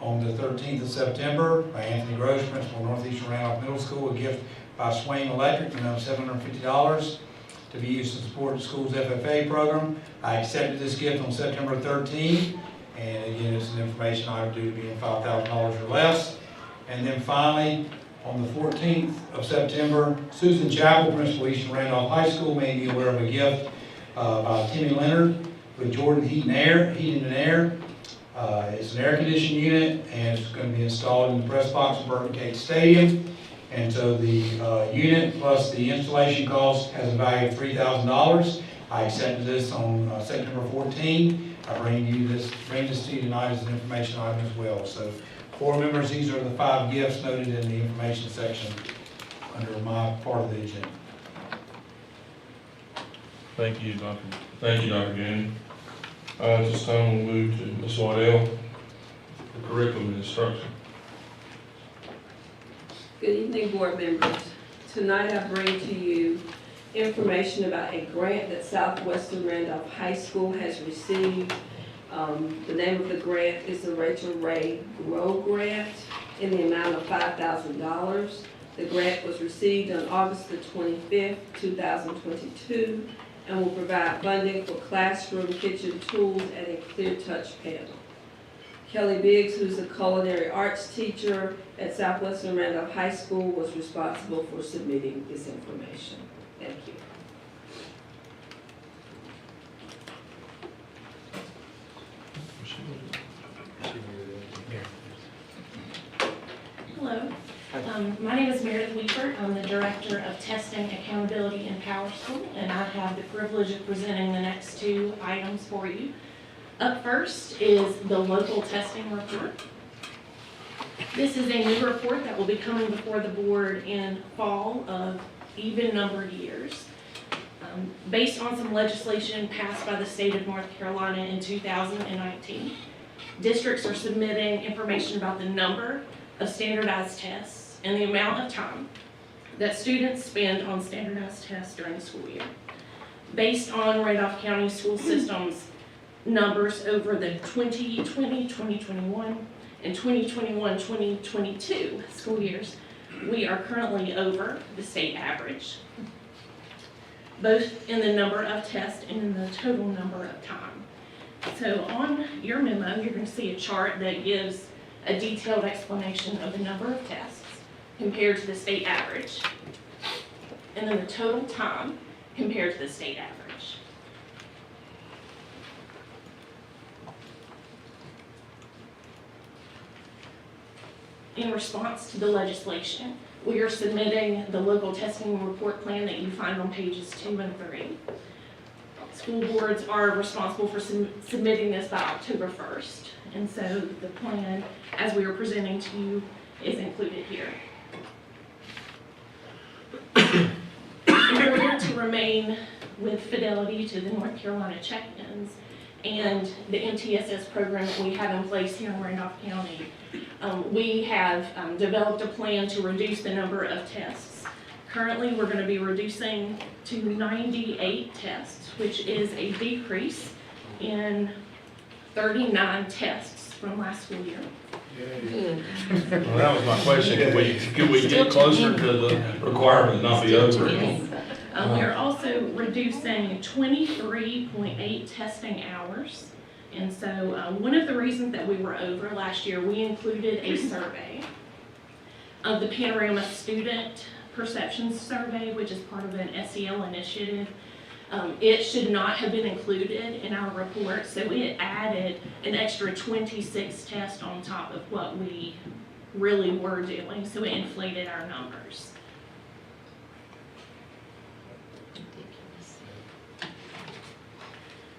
on the 13th of September by Anthony Gross, principal of Northeastern Randolph Middle School, a gift by Swain Electric, amount of $750 to be used to support the school's FFA program. I accepted this gift on September 13th, and again, it's an information item due to being $5,000 or less. And then finally, on the 14th of September, Susan Chappell, principal of Eastern Randolph High School, made me aware of a gift by Timmy Leonard with Jordan Heating and Air. It's an air conditioning unit, and it's going to be installed in the press box of Burton Cate Stadium. And so the unit plus the installation cost has a value of $3,000. I accepted this on September 14. I bring this to you tonight as an information item as well. So, board members, these are the 5 gifts noted in the information section under my part of the agenda. Thank you, Dr. Gainey. At this time, we'll move to Ms. Waddell, the curriculum and instruction. Good evening, board members. Tonight I bring to you information about a grant that Southwestern Randolph High School has received. The name of the grant is the Rachel Ray Grow Grant in the amount of $5,000. The grant was received on August the 25th, 2022, and will provide funding for classroom kitchen tools and a clear touch panel. Kelly Biggs, who's a culinary arts teacher at Southwestern Randolph High School, was responsible for submitting this information. Thank you. Hello, my name is Meredith Weaver. I'm the Director of Testing, Accountability, and Power School, and I have the privilege of presenting the next 2 items for you. Up first is the local testing report. This is a new report that will be coming before the board in fall of even numbered years. Based on some legislation passed by the state of North Carolina in 2019, districts are submitting information about the number of standardized tests and the amount of time that students spend on standardized tests during the school year. Based on Randolph County School System's numbers over the 2020-2021 and 2021-2022 school years, we are currently over the state average, both in the number of tests and in the total number of time. So on your memo, you're going to see a chart that gives a detailed explanation of the number of tests, compared to the state average, and then the total time compared to the state average. In response to the legislation, we are submitting the local testing report plan that you find on pages 2 and 3. School boards are responsible for submitting this by October 1st, and so the plan, as we are presenting to you, is included here. In order to remain with fidelity to the North Carolina check-ins and the MTSS program that we have in place here in Randolph County, we have developed a plan to reduce the number of tests. Currently, we're going to be reducing to 98 tests, which is a decrease in 39 tests from last school year. Well, that was my question, could we get closer to the requirement, not be over? We are also reducing 23.8 testing hours. And so one of the reasons that we were over last year, we included a survey of the Panorama Student Perception Survey, which is part of an SEL initiative. It should not have been included in our report, so it added an extra 26 tests on top of what we really were doing, so it inflated our numbers.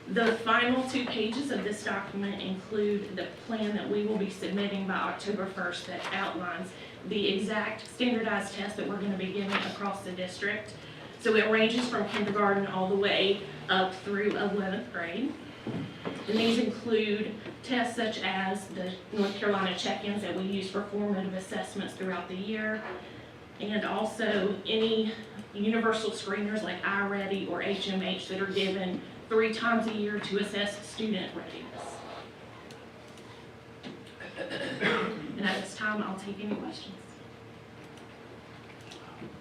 The final 2 pages of this document include the plan that we will be submitting by October 1st that outlines the exact standardized tests that we're going to be giving across the district. So it ranges from kindergarten all the way up through 11th grade. And these include tests such as the North Carolina check-ins that we use for formative assessments throughout the year, and also any universal screeners like iReady or HMH that are given 3 times a year to assess student readiness. And at this time, I'll take any questions.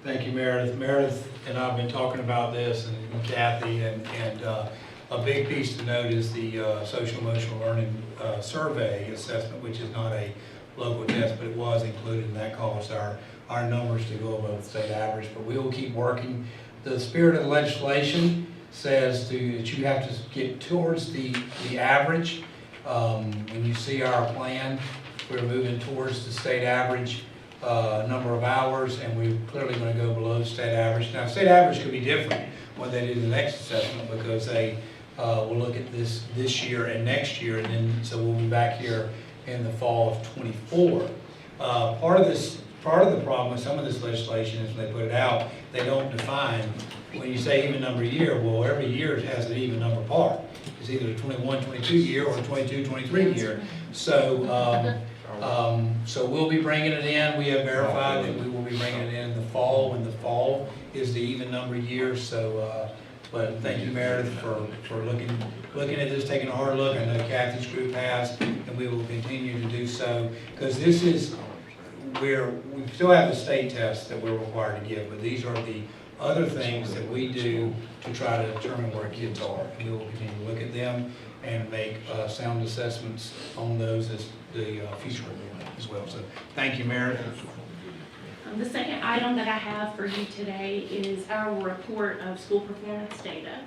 Thank you, Meredith. Meredith and I have been talking about this, and Kathy, and a big piece to note is the social emotional learning survey assessment, which is not a local test, but it was included, and that caused our numbers to go above the state average. But we will keep working. The spirit of the legislation says that you have to get towards the average. When you see our plan, we're moving towards the state average number of hours, and we're clearly going to go below the state average. Now, state average could be different when they do the next assessment, because they will look at this year and next year, and then so we'll be back here in the fall of '24. Part of the problem with some of this legislation is when they put it out, they don't define, when you say even number year, well, every year has an even number part. It's either a 21-22 year or a 22-23 year. So, so we'll be bringing it in. We have verified that we will be bringing it in the fall, when the fall is the even number years. So, but thank you, Meredith, for looking at this, taking a hard look. I know Kathy's group has, and we will continue to do so, because this is where we still have the state tests that we're required to give, but these are the other things that we do to try to determine where kids are. And we will continue to look at them and make sound assessments on those as the future as well. So thank you, Meredith. The second item that I have for you today is our report of school performance data.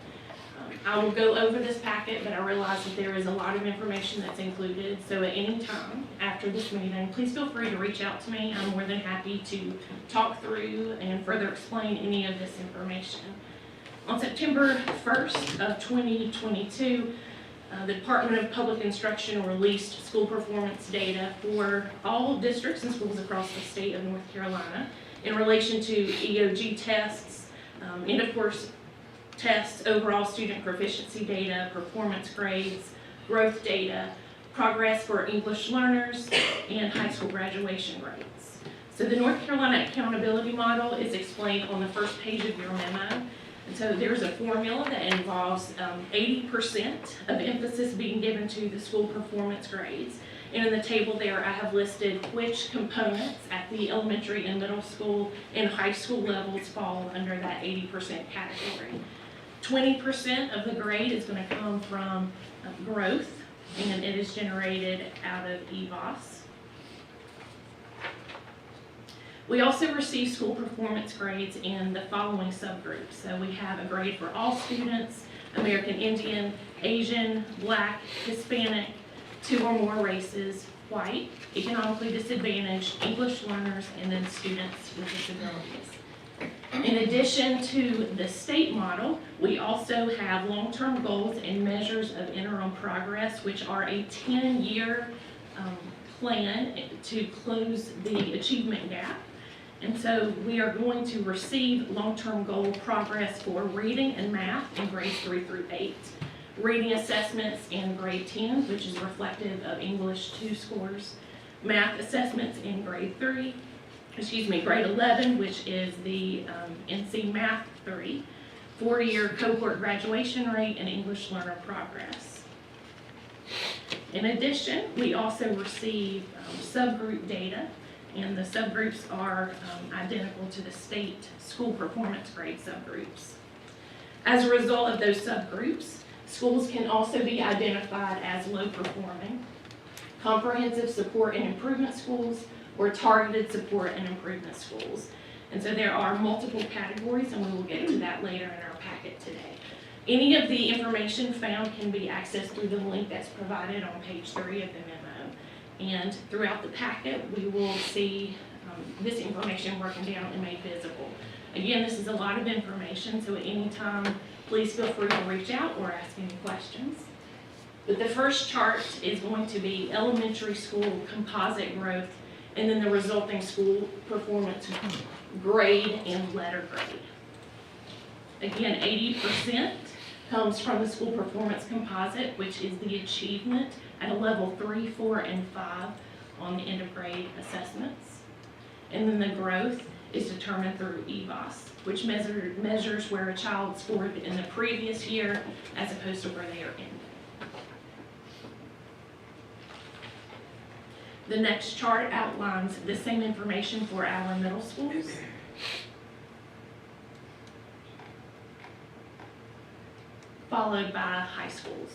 I will go over this packet, but I realize that there is a lot of information that's included. So at any time after this meeting, please feel free to reach out to me. I'm more than happy to talk through and further explain any of this information. On September 1st of 2022, the Department of Public Instruction released school performance data for all districts and schools across the state of North Carolina in relation to EOG tests, and of course, tests, overall student proficiency data, performance grades, growth data, progress for English learners, and high school graduation rates. So the North Carolina accountability model is explained on the first page of your memo. And so there's a formula that involves 80% of emphasis being given to the school performance grades. And in the table there, I have listed which components at the elementary and middle school and high school levels fall under that 80% category. 20% of the grade is going to come from growth, and it is generated out of EVOS. We also receive school performance grades in the following subgroups. So we have a grade for all students, American Indian, Asian, Black, Hispanic, 2 or more races, white, economically disadvantaged, English learners, and then students with disabilities. In addition to the state model, we also have long-term goals and measures of interim progress, which are a 10-year plan to close the achievement gap. And so we are going to receive long-term goal progress for reading and math in grades 3 through 8. Reading assessments in grade 10, which is reflective of English 2 scores. Math assessments in grade 11, which is the NC Math 3. 4-year cohort graduation rate and English learner progress. In addition, we also receive subgroup data, and the subgroups are identical to the state school performance grade subgroups. As a result of those subgroups, schools can also be identified as low performing, comprehensive support and improvement schools, or targeted support and improvement schools. And so there are multiple categories, and we will get to that later in our packet today. Any of the information found can be accessed through the link that's provided on page 3 of the memo. And throughout the packet, we will see this information broken down and made visible. Again, this is a lot of information, so at any time, please feel free to reach out or ask any questions. But the first chart is going to be elementary school composite growth, and then the resulting school performance grade and letter grade. Again, 80% comes from the school performance composite, which is the achievement at a level 3, 4, and 5 on the end of grade assessments. And then the growth is determined through EVOS, which measures where a child scored in the previous year as opposed to where they are in. The next chart outlines the same information for our middle schools. Followed by high schools.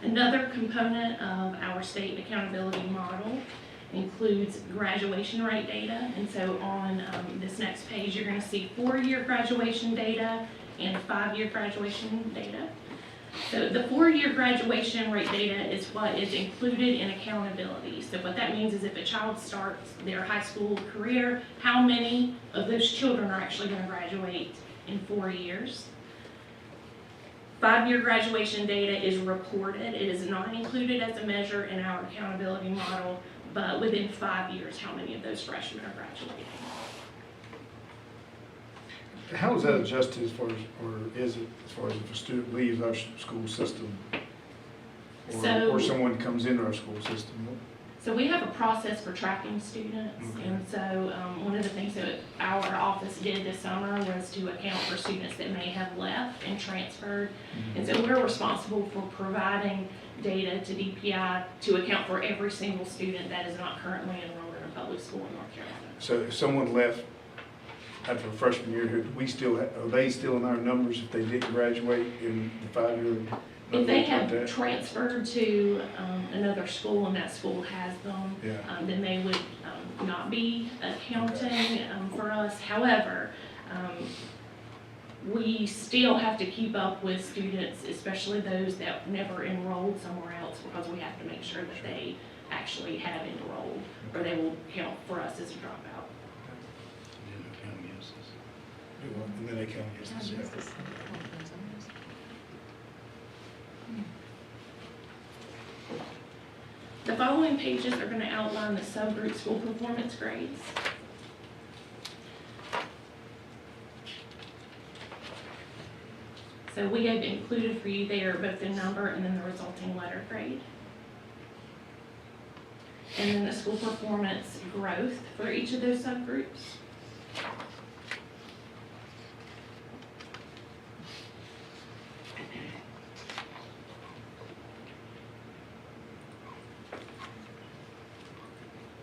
Another component of our state accountability model includes graduation rate data. And so on this next page, you're going to see 4-year graduation data and 5-year graduation data. So the 4-year graduation rate data is what is included in accountability. So what that means is if a child starts their high school career, how many of those children are actually going to graduate in 4 years? 5-year graduation data is reported. It is not included as a measure in our accountability model, but within 5 years, how many of those freshmen are graduating? How is that adjusted as far as, or is it as far as if a student leaves our school system? Or someone comes into our school system? So we have a process for tracking students, Okay. and so one of the things that our office did this summer was to account for students that may have left and transferred. And so we're responsible for providing data to DPI to account for every single student that is not currently enrolled in a public school in North Carolina. So if someone left after a freshman year, are they still in our numbers if they didn't graduate in the 5-year? If they have transferred to another school and that school has them, then they would not be accounting for us. However, we still have to keep up with students, especially those that never enrolled somewhere else, because we have to make sure that they actually have enrolled, or they will count for us as a dropout. And then they count against us. The following pages are going to outline the subgroup school performance grades. So we have included for you there both the number and then the resulting letter grade. And then the school performance growth for each of those subgroups.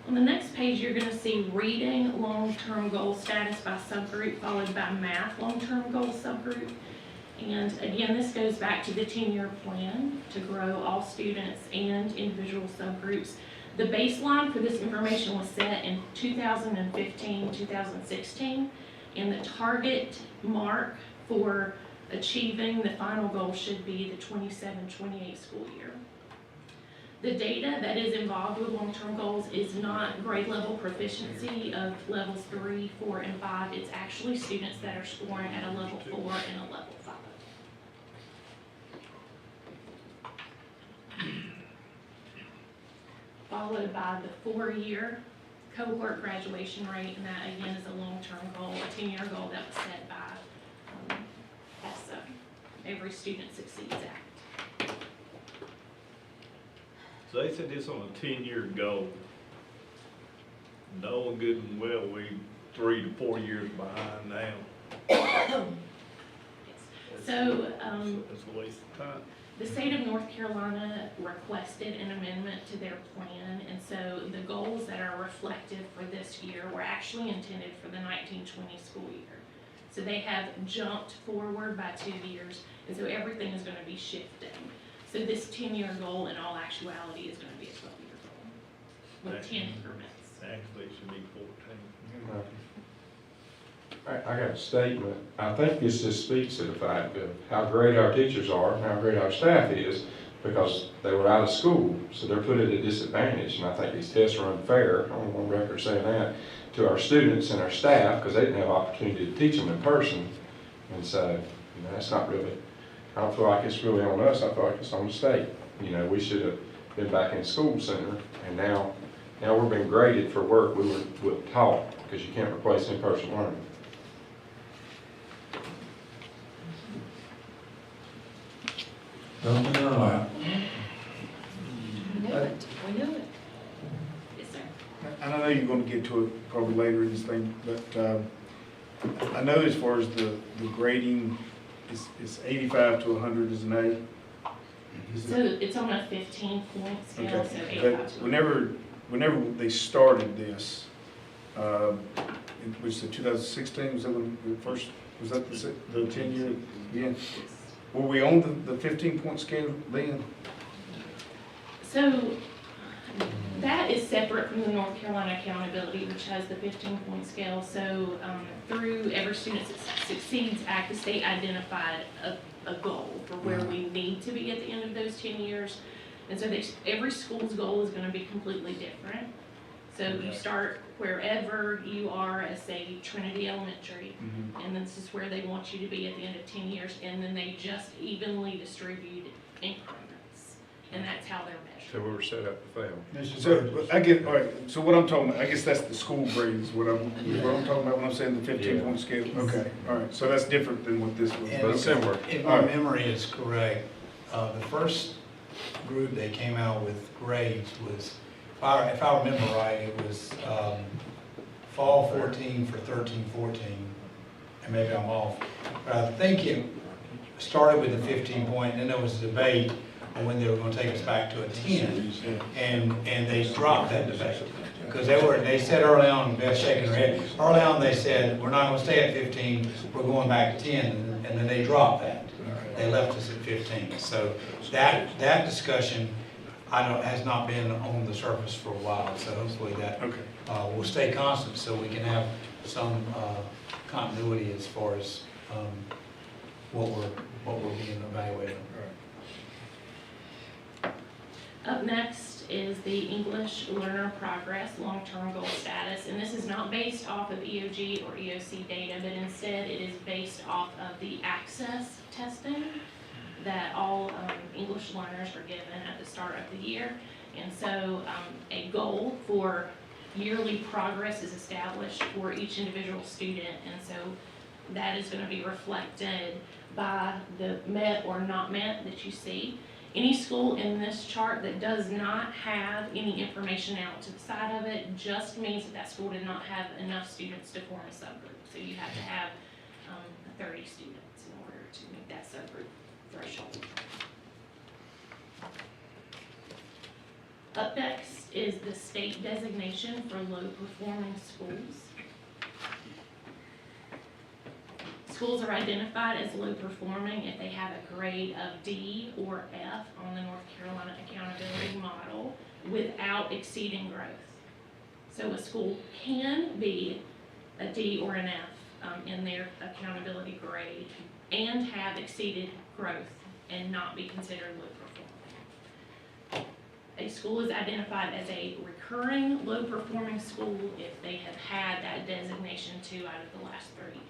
On the next page, you're going to see reading long-term goal status by subgroup, followed by math long-term goal subgroup. And again, this goes back to the 10-year plan to grow all students and individual subgroups. The baseline for this information was set in 2015, 2016, and the target mark for achieving the final goal should be the 27-28 school year. The data that is involved with long-term goals is not grade level proficiency of levels 3, 4, and 5. It's actually students that are scoring at a level 4 and a level 5. Followed by the 4-year cohort graduation rate, and that again is a long-term goal, a 10-year goal that was set by ESSA, Every Student Succeeds Act. So they said this on a 10-year goal. Knowing good and well, we 3 to 4 years behind now. So, That's a waste of time. the state of North Carolina requested an amendment to their plan, and so the goals that are reflected for this year were actually intended for the 1920 school year. So they have jumped forward by 2 years, and so everything is going to be shifting. So this 10-year goal in all actuality is going to be a 12-year goal with 10 increments. Actually, it should be 14. I got a statement. I think this just speaks to the fact of how great our teachers are and how great our staff is, because they were out of school, so they're put at a disadvantage. And I think these tests are unfair, I'm on record saying that, to our students and our staff, because they didn't have opportunity to teach them in person. And so, that's not really, I don't feel like it's really on us, I feel like it's on the state. We should have been back in school sooner, and now we're being graded for work we were taught, because you can't replace in-person learning. Something like, We knew it. Yes, sir. And I know you're gonna get to it probably later in this thing, but I know as far as the grading, it's 85 to 100 is an A. So it's on a 15-point scale, so Okay, 85 but to whenever they started this, which is 2016, was that when the first, was that the 10-year? Yeah. Were we on the 15-point scale then? So that is separate from the North Carolina Accountability, which has the 15-point scale. So through Every Student Succeeds Act, the state identified a goal for where we need to be at the end of those 10 years. And so every school's goal is going to be completely different. So you start wherever you are as, say, Trinity Elementary, and this is where they want you to be at the end of 10 years, and then they just evenly distribute increments, and that's how they're measured. So we were set up to fail. So I get, all right, so what I'm talking about, I guess that's the school grades, what I'm talking about when I'm saying the 15-point scale. Okay, all right, so that's different than what this was, but similar. If my memory is correct, the first group they came out with grades was, if I remember right, it was fall 14 for 13-14, and maybe I'm off. But I think it started with the 15-point, and then there was a debate on when they were going to take us back to a 10, and they dropped that debate. Because they said early on, they're shaking their head, early on they said, we're not going to stay at 15, we're going back to 10, and then they dropped that. They left us at 15. So that discussion, has not been on the surface for a while, so hopefully that will stay constant so we can have some continuity as far as what we're being evaluated. Up next is the English Learner Progress Long-Term Goal Status, and this is not based off of EOG or EOC data, but instead it is based off of the access testing that all English learners are given at the start of the year. And so a goal for yearly progress is established for each individual student, and so that is going to be reflected by the met or not met that you see. Any school in this chart that does not have any information out to the side of it just means that that school did not have enough students to form a subgroup. So you have to have 30 students in order to meet that subgroup threshold. Up next is the state designation for low performing schools. Schools are identified as low performing if they have a grade of D or F on the North Carolina Accountability Model without exceeding growth. So a school can be a D or an F in their accountability grade and have exceeded growth and not be considered low performing. A school is identified as a recurring low performing school if they have had that designation 2 out of the last 30 years.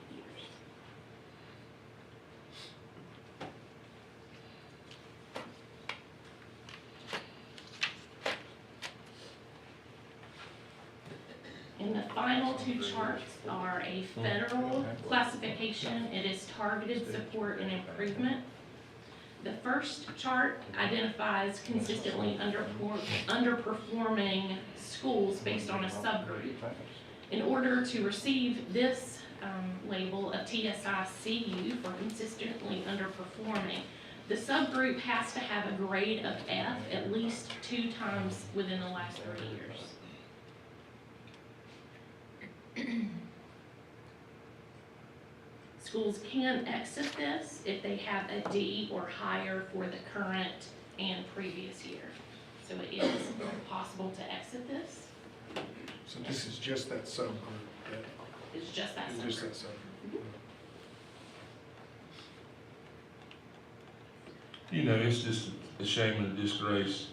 And the final 2 charts are a federal classification. It is targeted support and improvement. The first chart identifies consistently underperforming schools based on a subgroup. In order to receive this label of TSICU for consistently underperforming, the subgroup has to have a grade of F at least 2 times within the last 3 years. Schools can exit this if they have a D or higher for the current and previous year. So it is possible to exit this. So this is just that subgroup? It's just that It's just that subgroup. You know, it's just a shame and a disgrace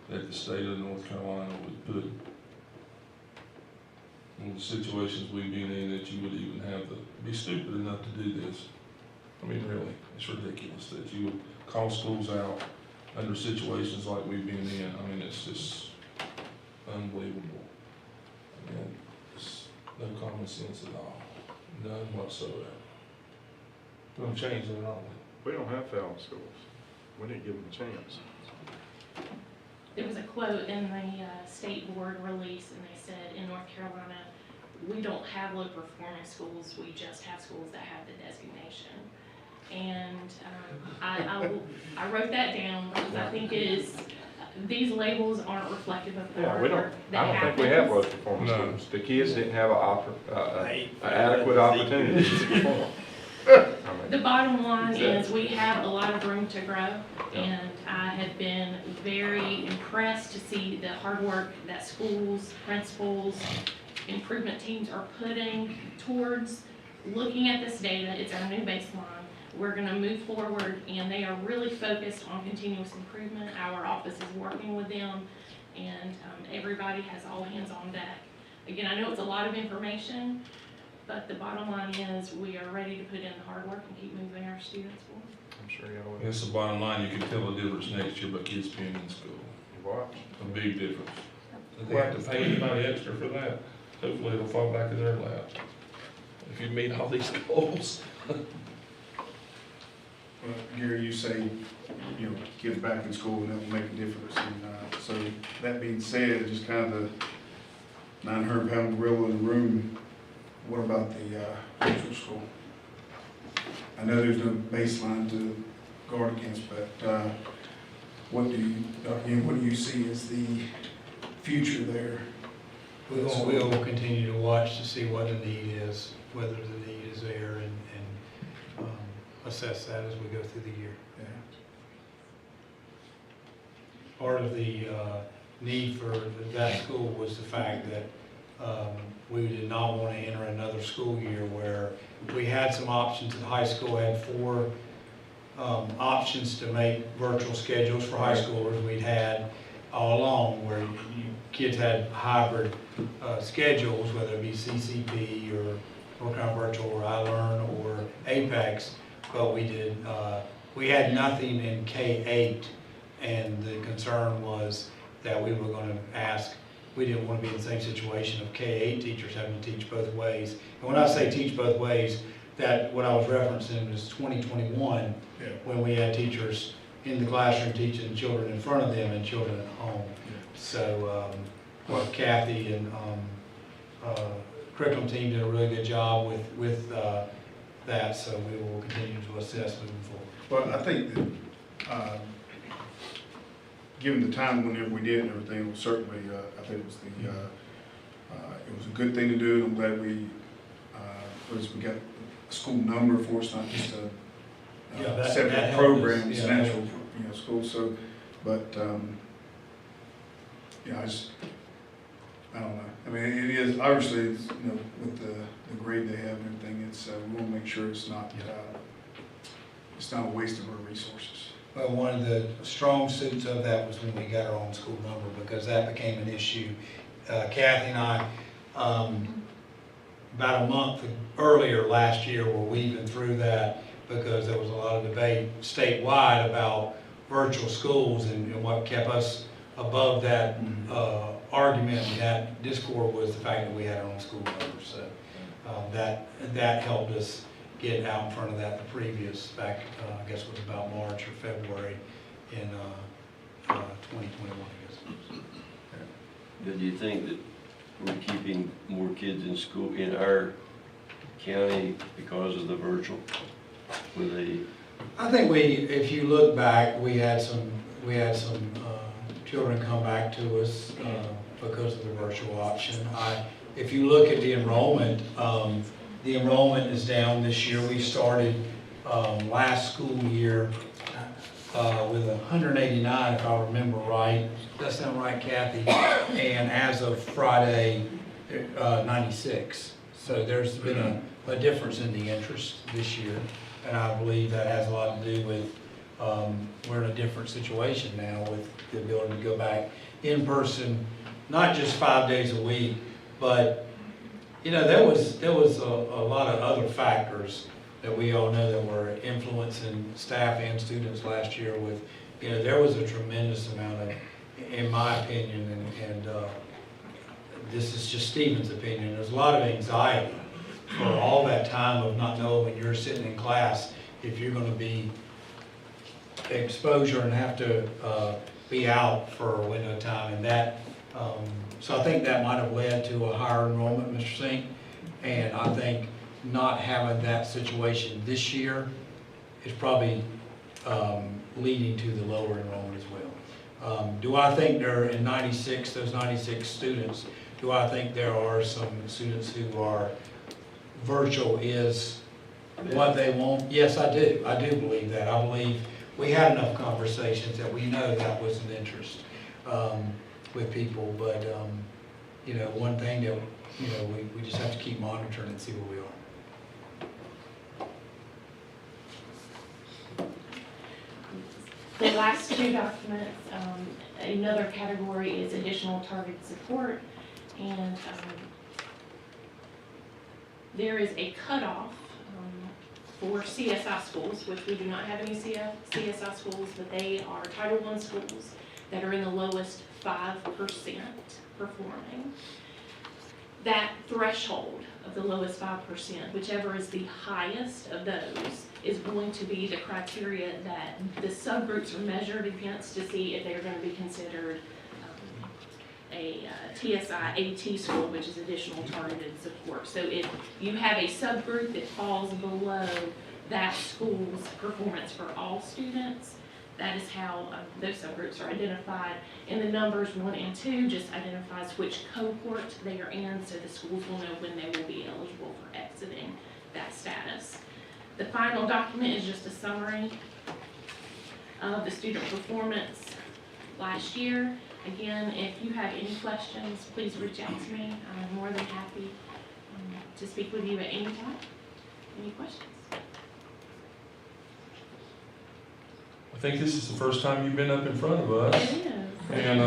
that the state of North Carolina would put in the situations we've been in, that you would even have to be stupid enough to do this. I mean, really, it's ridiculous that you would call schools out under situations like we've been in. I mean, it's just unbelievable. And it's no common sense at all, none whatsoever. We're gonna change that, aren't we? We don't have failing schools. We didn't give them a chance. There was a quote in the state board release, and they said, in North Carolina, we don't have low performing schools, we just have schools that have the designation. And I wrote that down because I think it is, these labels aren't reflective of the Yeah, hard we don't, work I that don't think we have low happens. performing No. schools. The kids didn't have an adequate opportunity to perform. The bottom line is we have a lot of room to grow, and I have been very impressed to see the hard work that schools, principals, improvement teams are putting towards looking at this data. It's our new baseline. We're gonna move forward, and they are really focused on continuous improvement. Our office is working with them, and everybody has all hands on deck. Again, I know it's a lot of information, but the bottom line is we are ready to put in the hard work and keep moving our students forward. I'm sure y'all will. That's the bottom line. You can tell the difference next year by kids being in school. Watch. A big difference. If they have to pay anybody extra for that, hopefully it'll fall back in their lap. If you meet all these goals. Well, Gary, you say, you know, kids back in school and that will make a difference. And so that being said, just kind of the 900-pound gorilla in the room, what about the virtual school? I know there's no baseline to guard against, but what do you see as the future there? We'll continue to watch to see what the need is, whether the need is there, and assess that as we go through the year. Yeah. Part of the need for that school was the fact that we did not want to enter another school year where we had some options at high school. I had 4 options to make virtual schedules for high schoolers. We'd had all along where kids had hybrid schedules, whether it be CCP or working on virtual or iLearn or Apex, but we had nothing in K-8, and the concern was that we were going to ask, we didn't want to be in the same situation of K-8 teachers having to teach both ways. And when I say teach both ways, that what I was referencing is 2021, when we had teachers in the classroom teaching children in front of them and children at home. So Kathy and curriculum team did a really good job with that, so we will continue to assess moving forward. Well, I think that, given the time whenever we did and everything, it was certainly, I think it was a good thing to do, and I'm glad we got school number for us, not just a Yeah, that separate helped us, program, it's yeah. an actual, school, so, but, I don't know. I mean, it is, obviously, it's, with the grade they have and everything, it's, we wanna make sure it's not a waste of our resources. Well, one of the strong suits of that was when we got our own school number, because that became an issue. Kathy and I, about a month earlier last year, were weaving through that because there was a lot of debate statewide about virtual schools, and what kept us above that argument and that discord was the fact that we had our own school number. So that helped us get out in front of that the previous, back, I guess it was about March or February in 2021, I guess. But do you think that we're keeping more kids in school in our county because of the virtual? Were they? I think if you look back, we had some children come back to us because of the virtual option. If you look at the enrollment is down this year. We started last school year with 189, if I remember right. Does that sound right, Kathy? And as of Friday, 96. So there's been a difference in the interest this year, and I believe that has a lot to do with we're in a different situation now with the ability to go back in person, not just 5 days a week, but there was a lot of other factors that we all know that were influencing staff and students last year. With there was a tremendous amount of, in my opinion, and this is just Stephen's opinion, there's a lot of anxiety for all that time of not knowing when you're sitting in class if you're going to be exposure and have to be out for a window of time, and that so I think that might have led to a higher enrollment, Mr. Sink, and I think not having that situation this year is probably leading to the lower enrollment as well. Do I think there are, in 96, those 96 students, do I think there are some students who are virtual is what they want? Yes, I do. I do believe that. I believe we had enough conversations that we know that was an interest with people, but one thing that we just have to keep monitoring and see where we are. The last two documents, another category is additional targeted support, and there is a cutoff for CSI schools, which we do not have any CSI schools, but they are Title I schools that are in the lowest 5% performing. That threshold of the lowest 5%, whichever is the highest of those, is going to be the criteria that the subgroups are measured against to see if they're going to be considered a TSI AT school, which is additional targeted support. So if you have a subgroup that falls below that school's performance for all students, that is how those subgroups are identified. And the numbers 1 and 2 just identifies which cohort they are in, so the schools will know when they will be eligible for exiting that status. The final document is just a summary of the student performance last year. Again, if you have any questions, please reach out to me. I'm more than happy to speak with you at any time. Any questions? I think this is the first time you've been up in front of us. It is. And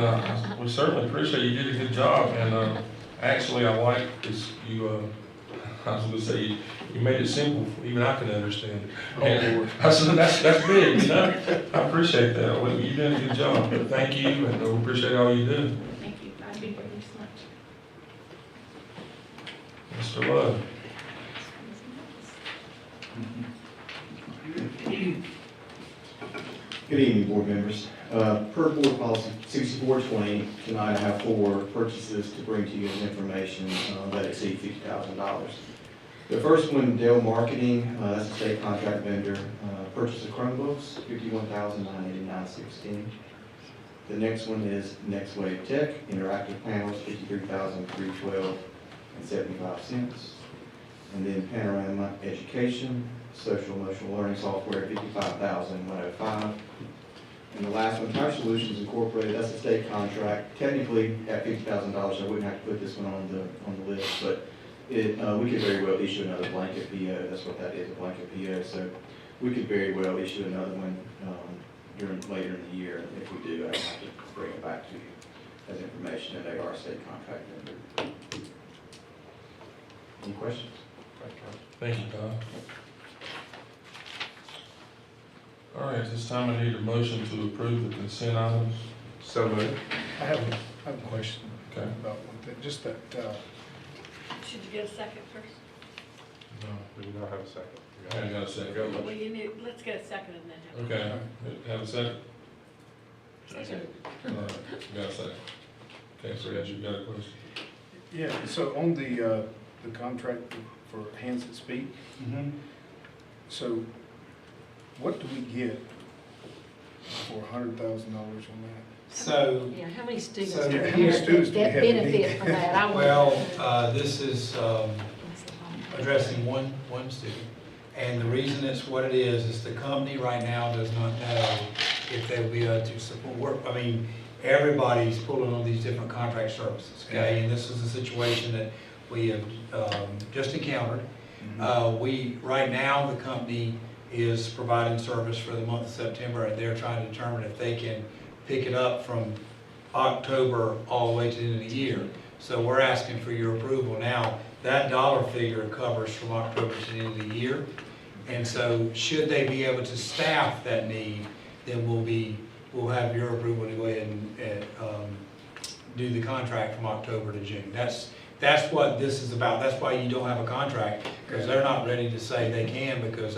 we certainly appreciate you did a good job. And actually, I like this. I was going to say you made it simple. Even I can understand it. And I said that's big. I appreciate that. Well, you did a good job. But thank you, and we appreciate all you do. Thank you. I've been here this much. Mr. Love. Good evening, board members. Per board policy 6420, tonight I have 4 purchases to bring to you as information that exceed $50,000. The first one, Dell Marketing, that's a state contract vendor, purchase of Chromebooks, $51,989.16. The next one is Next Wave Tech, interactive panels, $53,312.75. And then Panorama Education, Social Emotional Learning Software, $55,105. And the last one, Tire Solutions Incorporated, that's a state contract. Technically, at $50,000, I wouldn't have to put this one on the list, but we could very well issue another blanket PO. That's what that is, a blanket PO. So we could very well issue another one later in the year. If we do, I have to bring it back to you as information, and they are a state contract member. Any questions? Thank you, Todd. All right, this time I need a motion to approve the consent items. So moved. I have a question Okay. about one thing, just that, Should you get a second first? No, We do not have a second. I got a second. Well, you need, let's get a second and then have. Okay, have a second? Second. All right, got a second. Okay, so Ed, you got a question? yeah, so on the contract for Hands That Speak, so what do we get for $100,000 on that? So, Yeah, how many students So- are Yeah, how many there students do we that have to benefit meet? from that? I want. well, this is addressing one student. And the reason it's what it is the company right now does not know if they'll be able to support, I mean, everybody's pulling on these different contract services, okay? And this is a situation that we have just encountered. Right now, the company is providing service for the month of September, and they're trying to determine if they can pick it up from October all the way to the end of the year. So we're asking for your approval now. That dollar figure covers from October to the end of the year. And so should they be able to staff that need, then we'll have your approval to go ahead and do the contract from October to June. That's what this is about. That's why you don't have a contract, because they're not ready to say they can, because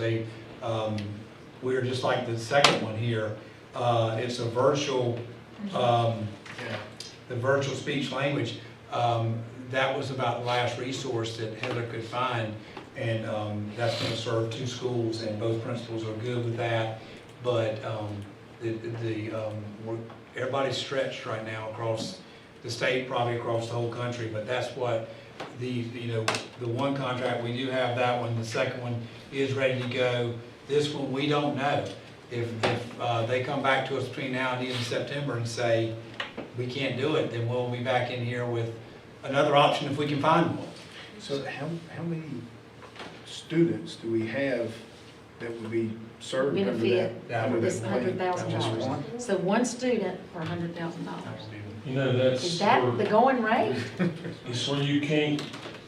we're just like the second one here. It's a virtual, the virtual speech language. That was about the last resource that Heather could find, and that's going to serve 2 schools, and both principals are good with that. But everybody's stretched right now across the state, probably across the whole country. But that's what the one contract, we do have that one. The second one is ready to go. This one, we don't know. If they come back to us between now and the end of September and say, we can't do it, then we'll be back in here with another option if we can find one. So how many students do we have that would be served under Benefit that? Under this that plan? Just $100,000. one? So one student for $100,000. You know, that's Is that where, the going rate? it's where you can't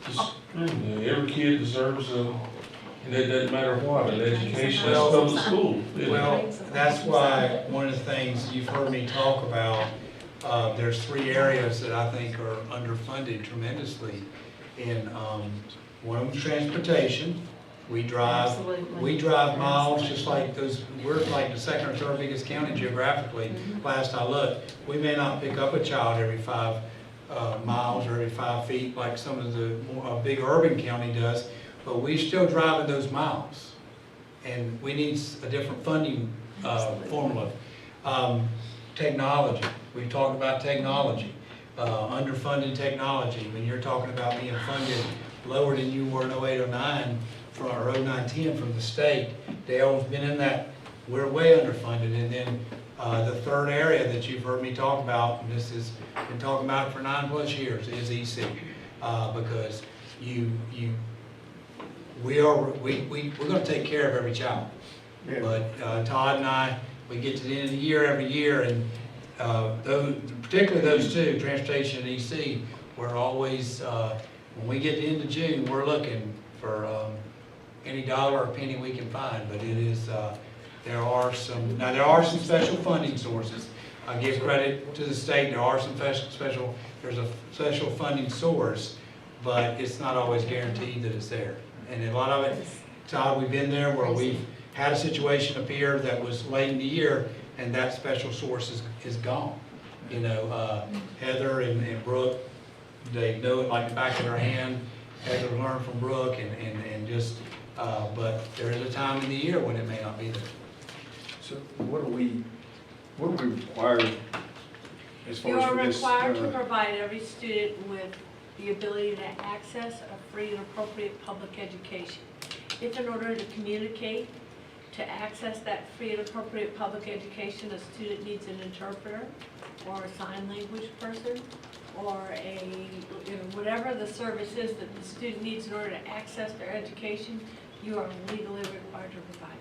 discriminate. Every kid deserves and it doesn't matter what, an education, that's public school. Yeah. Well, that's why one of the things you've heard me talk about, there's 3 areas that I think are underfunded tremendously. And one of them is transportation. We drive miles just like those, we're like the 2nd or 3rd biggest county geographically, last I looked. We may not pick up a child every 5 miles or every 5 feet like some of the big urban county does, but we still driving those miles. And we need a different funding formula. Technology, we've talked about technology, underfunded technology. When you're talking about being funded lower than you were in 08, 09, or 09, 10 from the state, Dale's been in that, we're way underfunded. And then the 3rd area that you've heard me talk about, and this has been talking about it for 9+ years, is EC. Because we're gonna take care of every child. Yeah. But Todd and I, we get to the end of the year every year, and particularly those 2, transportation and EC, we're always, when we get to the end of June, we're looking for any dollar or penny we can find. But it is, there are some special funding sources. I give credit to the state, there are some there's a special funding source, but it's not always guaranteed that it's there. And a lot of it, Todd, we've been there where we've had a situation appear that was late in the year, and that special source is gone. You know, Heather and Brooke, they know it like the back of their hand. Heather learned from Brooke and just, but there is a time in the year when it may not be there. So what do we require as far You as are for this? required to provide every student with the ability to access a free and appropriate public education. If in order to communicate, to access that free and appropriate public education, a student needs an interpreter or a sign language person or whatever the service is that the student needs in order to access their education, you are legally required to provide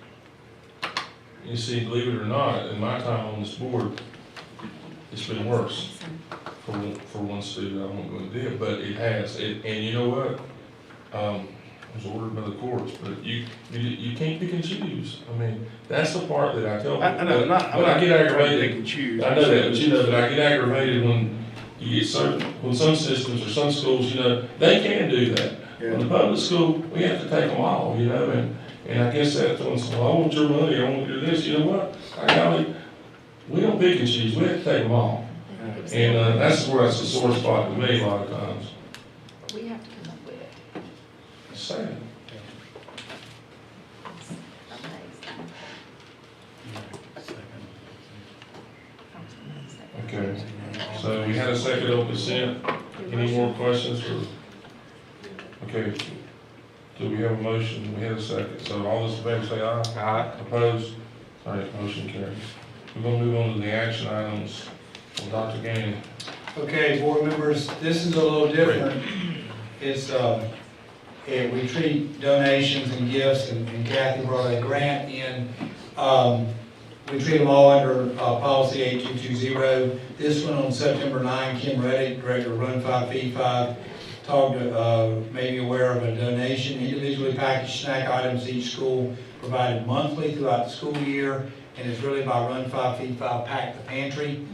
it. You see, believe it or not, in my time on this board, it's been worse for one student. I won't go into it, but it has. And you know what? It was ordered by the courts, but you can't pick and choose. I mean, that's the part that I tell people. I know, I get aggravated. They can choose. I know that, but I get aggravated when you get when some systems or some schools, they can do that. Yeah. In the public school, we have to take them all, and I guess that's when someone, I want your money, I want to do this, you know what? We don't pick and choose, we have to take them all. And that's where that's a sore spot to me a lot of times. We have to come up with it. It's sad. Okay, so we had a second on consent. Any more questions for? Okay, do we have a motion? We had a second. So all those in favor say aye. Aye. Opposed? All right, motion carries. We're gonna move on to the action items. Well, Dr. Gaines. Okay, board members, this is a little different. It's, we treat donations and gifts, and Kathy brought a grant in. We treat them all under policy 8220. This one on September 9, Kim Reddick, Director of Run 5 Feed 5, talked, maybe aware of a donation, individually packaged snack items each school provided monthly throughout the school year, and it's really by Run 5 Feed 5 Pack the Pantry.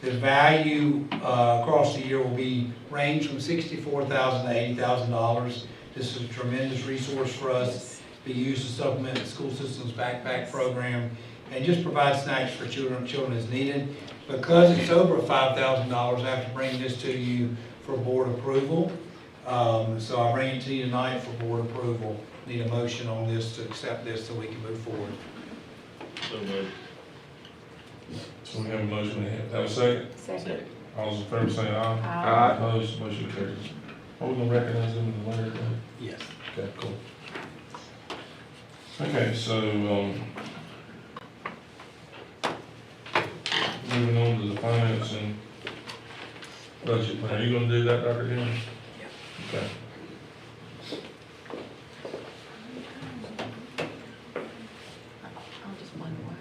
The value across the year will be range from $64,000 to $80,000. This is a tremendous resource for us to be used to supplement the school system's backpack program and just provide snacks for children as needed. Because it's over $5,000, I have to bring this to you for board approval. So I bring it to you tonight for board approval. Need a motion on this to accept this so we can move forward. So moved. So we have a motion, have a second? Second. All those in favor say aye. Aye. Opposed, motion carries. Are we gonna recognize them in the later date? Yes. Okay, cool. Okay, so, moving on to the finance and budget plan. Are you gonna do that, Dr. Gaines? Yeah. Okay. I'll just wonder why.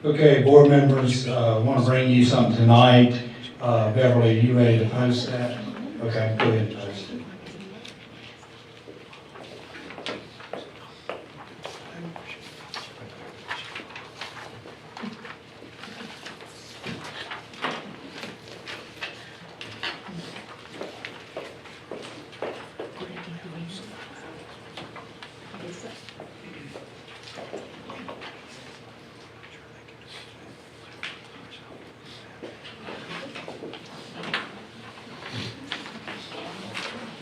Okay, board members, I want to bring you something tonight. Beverly, are you ready to post that? Okay, go ahead and post it.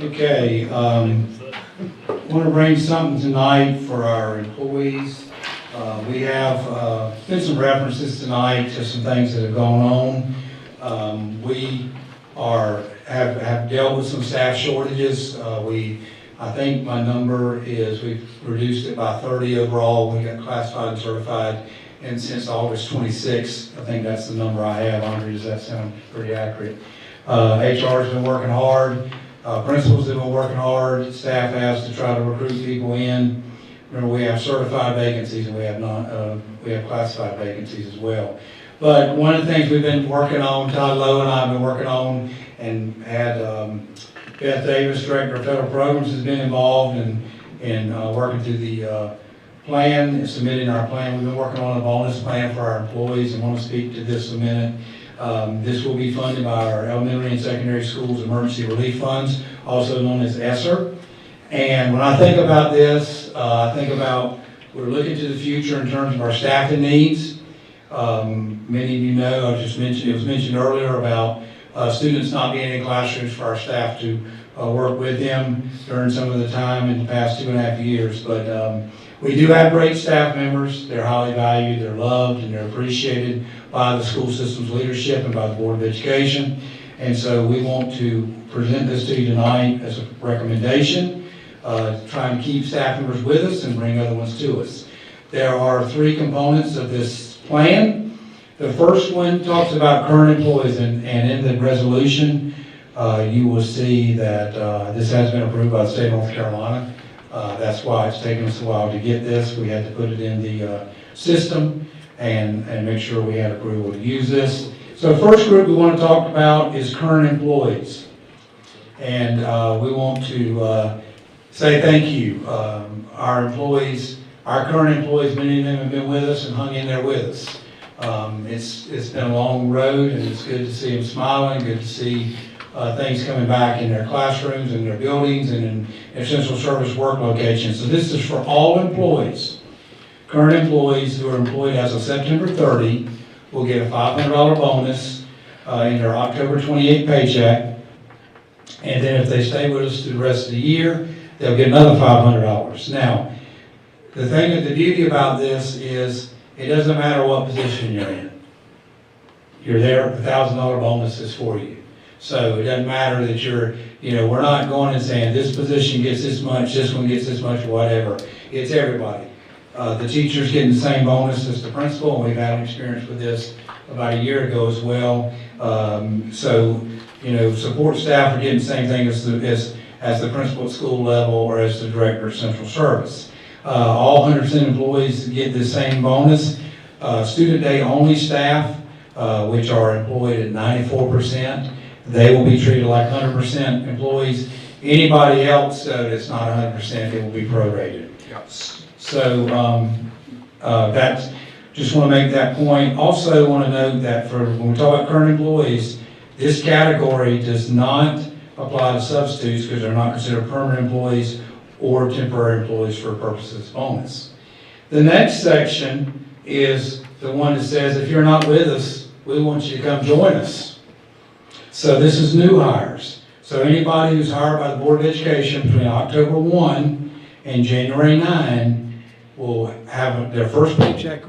Okay, want to bring something tonight for our employees. We have been some references tonight to some things that have gone on. We have dealt with some staff shortages. I think my number is, we've reduced it by 30 overall. We got classified and certified, and since August 26th, I think that's the number I have. Andre, does that sound pretty accurate? HR's been working hard. Principals have been working hard, staff has, to try to recruit people in. Remember, we have certified vacancies and we have classified vacancies as well. But one of the things we've been working on, Todd Lowe and I have been working on, and had Beth Davis, Director of Federal Programs, has been involved in working through the plan, and submitting our plan. We've been working on a bonus plan for our employees, and want to speak to this a minute. This will be funded by our elementary and secondary schools emergency relief funds, also known as ESSER. And when I think about this, I think about, we're looking to the future in terms of our staffing needs. Many of you know, it was mentioned earlier about students not being in classrooms for our staff to work with them during some of the time in the past 2.5 years. But we do have great staff members. They're highly valued, they're loved, and they're appreciated by the school system's leadership and by the Board of Education. And so we want to present this to you tonight as a recommendation, trying to keep staff members with us and bring other ones to us. There are 3 components of this plan. The first one talks about current employees, and in the resolution, you will see that this has been approved by the state of North Carolina. That's why it's taken us a while to get this. We had to put it in the system and make sure we had approval to use this. So the first group we want to talk about is current employees. And we want to say thank you. Our employees, our current employees, many of them have been with us and hung in there with us. It's been a long road, and it's good to see them smiling, good to see things coming back in their classrooms, in their buildings, and in essential service work locations. So this is for all employees. Current employees who are employed as of September 30 will get a $500 bonus in their October 28 paycheck. And then if they stay with us through the rest of the year, they'll get another $500. Now, the beauty about this is it doesn't matter what position you're in. You're there, the $1,000 bonus is for you. So it doesn't matter that we're not going and saying this position gets this much, this one gets this much, whatever. It's everybody. The teacher's getting the same bonus as the principal, and we've had an experience with this about a year ago as well. Support staff are getting the same thing as the principal at school level or as the director of central service. All 100% employees get the same bonus. Student day only staff, which are employed at 94%, they will be treated like 100% employees. Anybody else that's not 100%, it will be prorated. So that's, just want to make that point. Also want to note that when we talk about current employees, this category does not apply to substitutes because they're not considered permanent employees or temporary employees for purposes of this bonus. The next section is the one that says if you're not with us, we want you to come join us. So this is new hires. So anybody who's hired by the Board of Education between October 1 and January 9 will have their first paycheck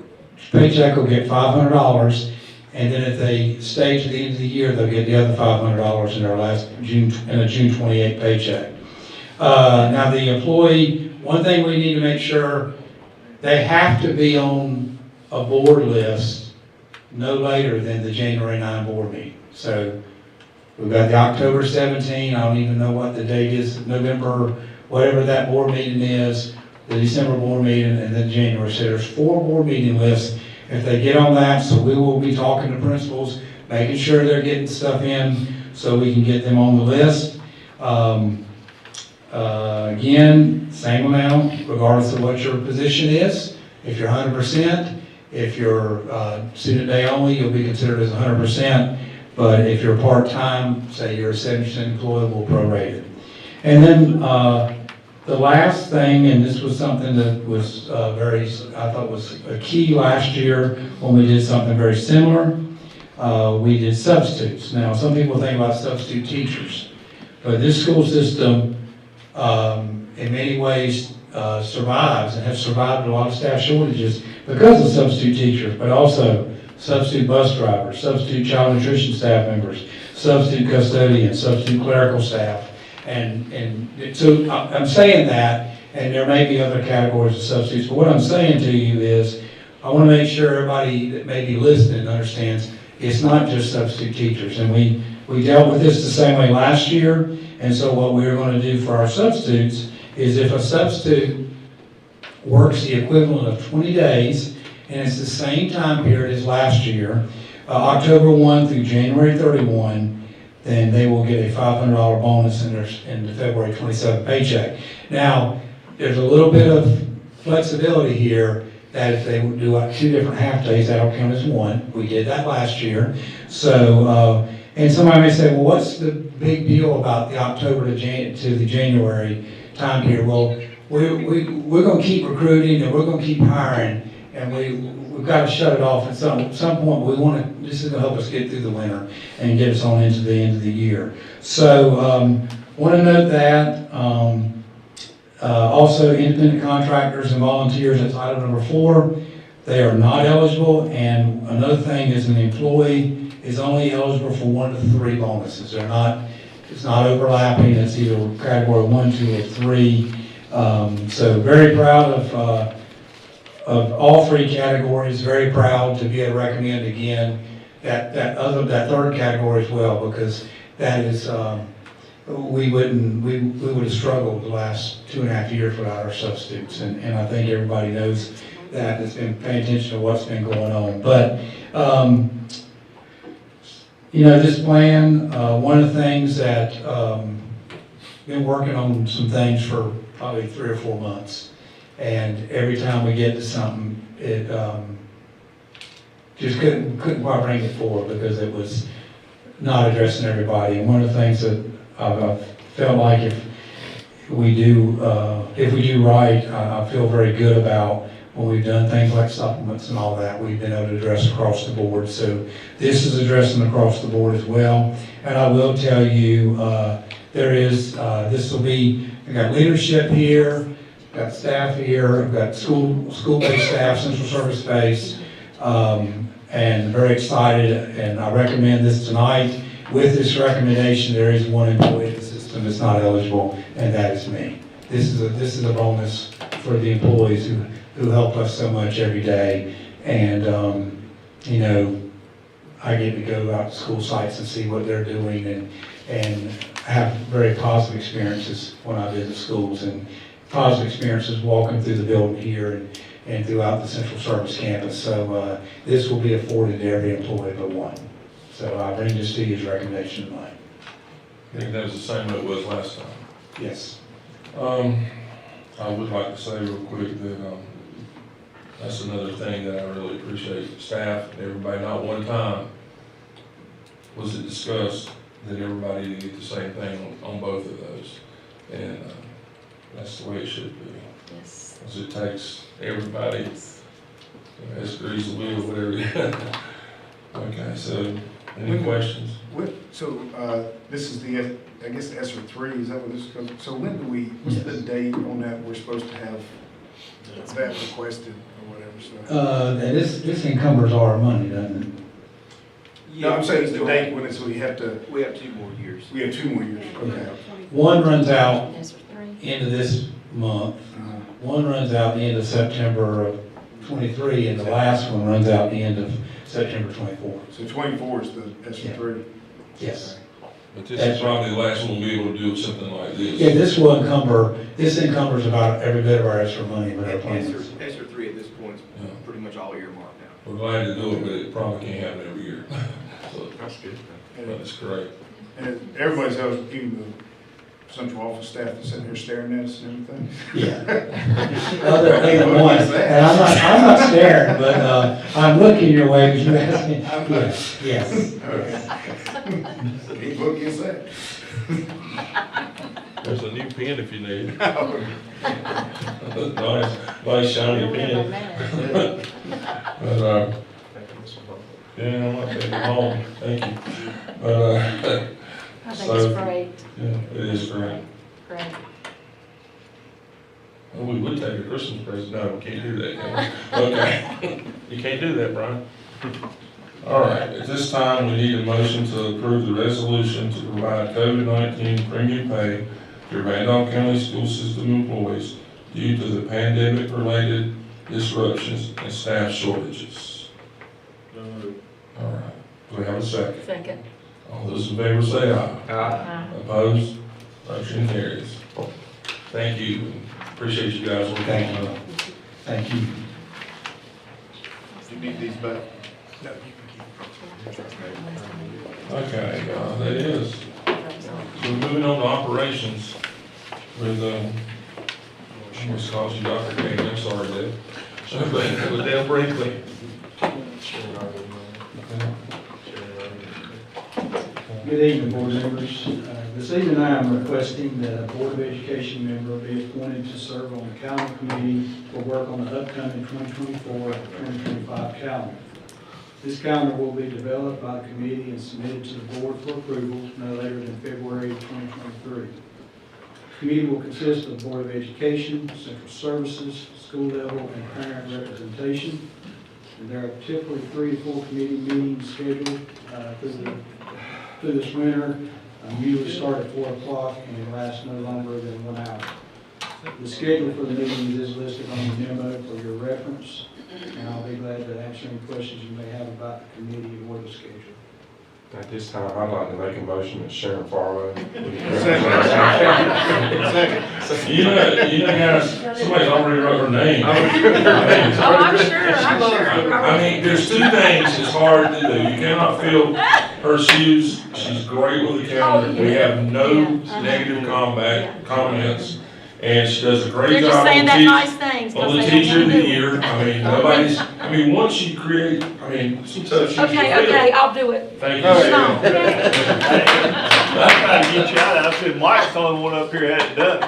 will get $500, and then if they stay to the end of the year, they'll get the other $500 in their last June 28 paycheck. Now the employee, one thing we need to make sure, they have to be on a board list no later than the January 9 board meeting. So we've got the October 17, I don't even know what the date is, November, whatever that board meeting is, the December board meeting, and then January. So there's 4 board meeting lists. If they get on that, so we will be talking to principals, making sure they're getting stuff in so we can get them on the list. Again, same amount regardless of what your position is. If you're 100%, if you're student day only, you'll be considered as 100%. But if you're part-time, say you're a 70% employee, we'll prorate it. And then the last thing, and this was something that was I thought was a key last year when we did something very similar. We did substitutes. Now, some people think about substitute teachers, but this school system, in many ways, survives and has survived a lot of staff shortages because of substitute teachers, but also substitute bus drivers, substitute child nutrition staff members, substitute custodians, substitute clerical staff. And so I'm saying that, and there may be other categories of substitutes, but what I'm saying to you is I want to make sure everybody that may be listening understands it's not just substitute teachers. And we dealt with this the same way last year, and so what we're going to do for our substitutes is if a substitute works the equivalent of 20 days, and it's the same time period as last year, October 1 through January 31, then they will get a $500 bonus in the February 27 paycheck. Now, there's a little bit of flexibility here that if they would do 2 different half days, that'll count as 1. We did that last year. So, and somebody may say, well, what's the big deal about the October to the January time period? Well, we're going to keep recruiting and we're going to keep hiring, and we've got to shut it off at some point. This is going to help us get through the winter and get us on into the end of the year. So, want to note that. Also, independent contractors and volunteers, that's item number 4. They are not eligible. And another thing is an employee is only eligible for 1 to 3 bonuses. It's not overlapping, it's either category 1, 2, or 3. So very proud of all 3 categories, very proud to be able to recommend again that third category as well, because that is, we would have struggled the last 2.5 years without our substitutes, and I think everybody knows that, that's been paying attention to what's been going on. But, you know, this plan, one of the things that, been working on some things for probably 3 or 4 months, and every time we get to something, it, just couldn't quite bring it forward because it was not addressing everybody. And one of the things that I've felt like if we do right, I feel very good about when we've done things like supplements and all that, we've been able to address across the board. So this is addressing across the board as well. And I will tell you, this will be, I've got leadership here, I've got staff here, I've got school-based staff, central service base, and very excited, and I recommend this tonight. With this recommendation, there is one employee in the system that's not eligible, and that is me. This is a bonus for the employees who help us so much every day, and you know, I get to go out to school sites and see what they're doing, and have very positive experiences when I visit schools, and positive experiences walking through the building here and throughout the Central Service campus. So this will be afforded to every employee but one. So I bring this to you as a recommendation tonight. I think that was the same that it was last time. Yes. I would like to say real quick that that's another thing that I really appreciate. Staff and everybody, not one time was it discussed that everybody did get the same thing on both of those. And that's the way it should be. Yes. Because it takes everybody, as grease the wheel, whatever. Okay, so any questions? This is the, I guess, ESSER 3, is that what this is? So when do we, what's the date on that we're supposed to have that requested or whatever, so? This encumbers our money, doesn't it? No, I'm saying the date when it's, we have 2 more years. We have 2 more years, okay. One runs out Yes, 3. end of this month. One runs out the end of September of 23, and the last one runs out the end of September 24. So 24 is the ESSER 3? Yes. But this is probably the last one we'll be able to do something like this. Yeah, this encumbers about every bit of our extra money with our plans. ESSER 3 at this point is pretty much all earmarked now. We're glad to do it, but it probably can't happen every year. So, That's good. but it's great. And everybody's else, even the central office staff is sitting here staring at us and everything? Yeah. Other than one, and I'm not staring, but I'm looking your way because you asked me. Yes. Any book is that? There's a new pen if you need. Nice shiny pen. But, yeah, I might take it home. Thank you. But, I think it's great. Yeah, it is great. Great. Well, we would take a Christmas present. No, we can't do that, can we? Okay. You can't do that, Brian. All right, at this time, we need a motion to approve the resolution to provide COVID-19 premium pay to Randolph County School System employees due to the pandemic-related disruptions and staff shortages. All right, do we have a second? Second. All those in favor say aye. Aye. Opposed? Motion carries. Thank you. Appreciate you guys working on it. Thank you. Do you need these back? No, you Okay, that is. So moving on to operations with, I almost called you Dr. King, I'm sorry, Dave. With Dan Brinkley. Good evening, board members. This evening I am requesting that a Board of Education member be appointed to serve on the calendar committee for work on the upcoming 2024-2025 calendar. This calendar will be developed by the committee and submitted to the board for approval no later than February of 2023. The committee will consist of the Board of Education, Central Services, School Level, and Parent Representation. And there are typically 3 to 4 committee meetings scheduled through this winter. Usually start at 4 o'clock and last no longer than 1 hour. The schedule for the meetings is listed on the memo for your reference, and I'll be glad to answer any questions you may have about the committee or the schedule. At this time, I'd like to make a motion that Sharon Farlow. You know, guys, somebody's already wrote her name. Oh, I'm sure. I mean, there's 2 things that's hard to do. You cannot fill her shoes. She's great with the calendar. We have no negative comments. And she does a great They're just job saying on that the nice things. on the teacher of the year. I mean, once you create, some tough shoes to Okay, fill. I'll do it. Thank you. Come on. I'm trying to get you out of it. I said Mike's the only one up here had it done.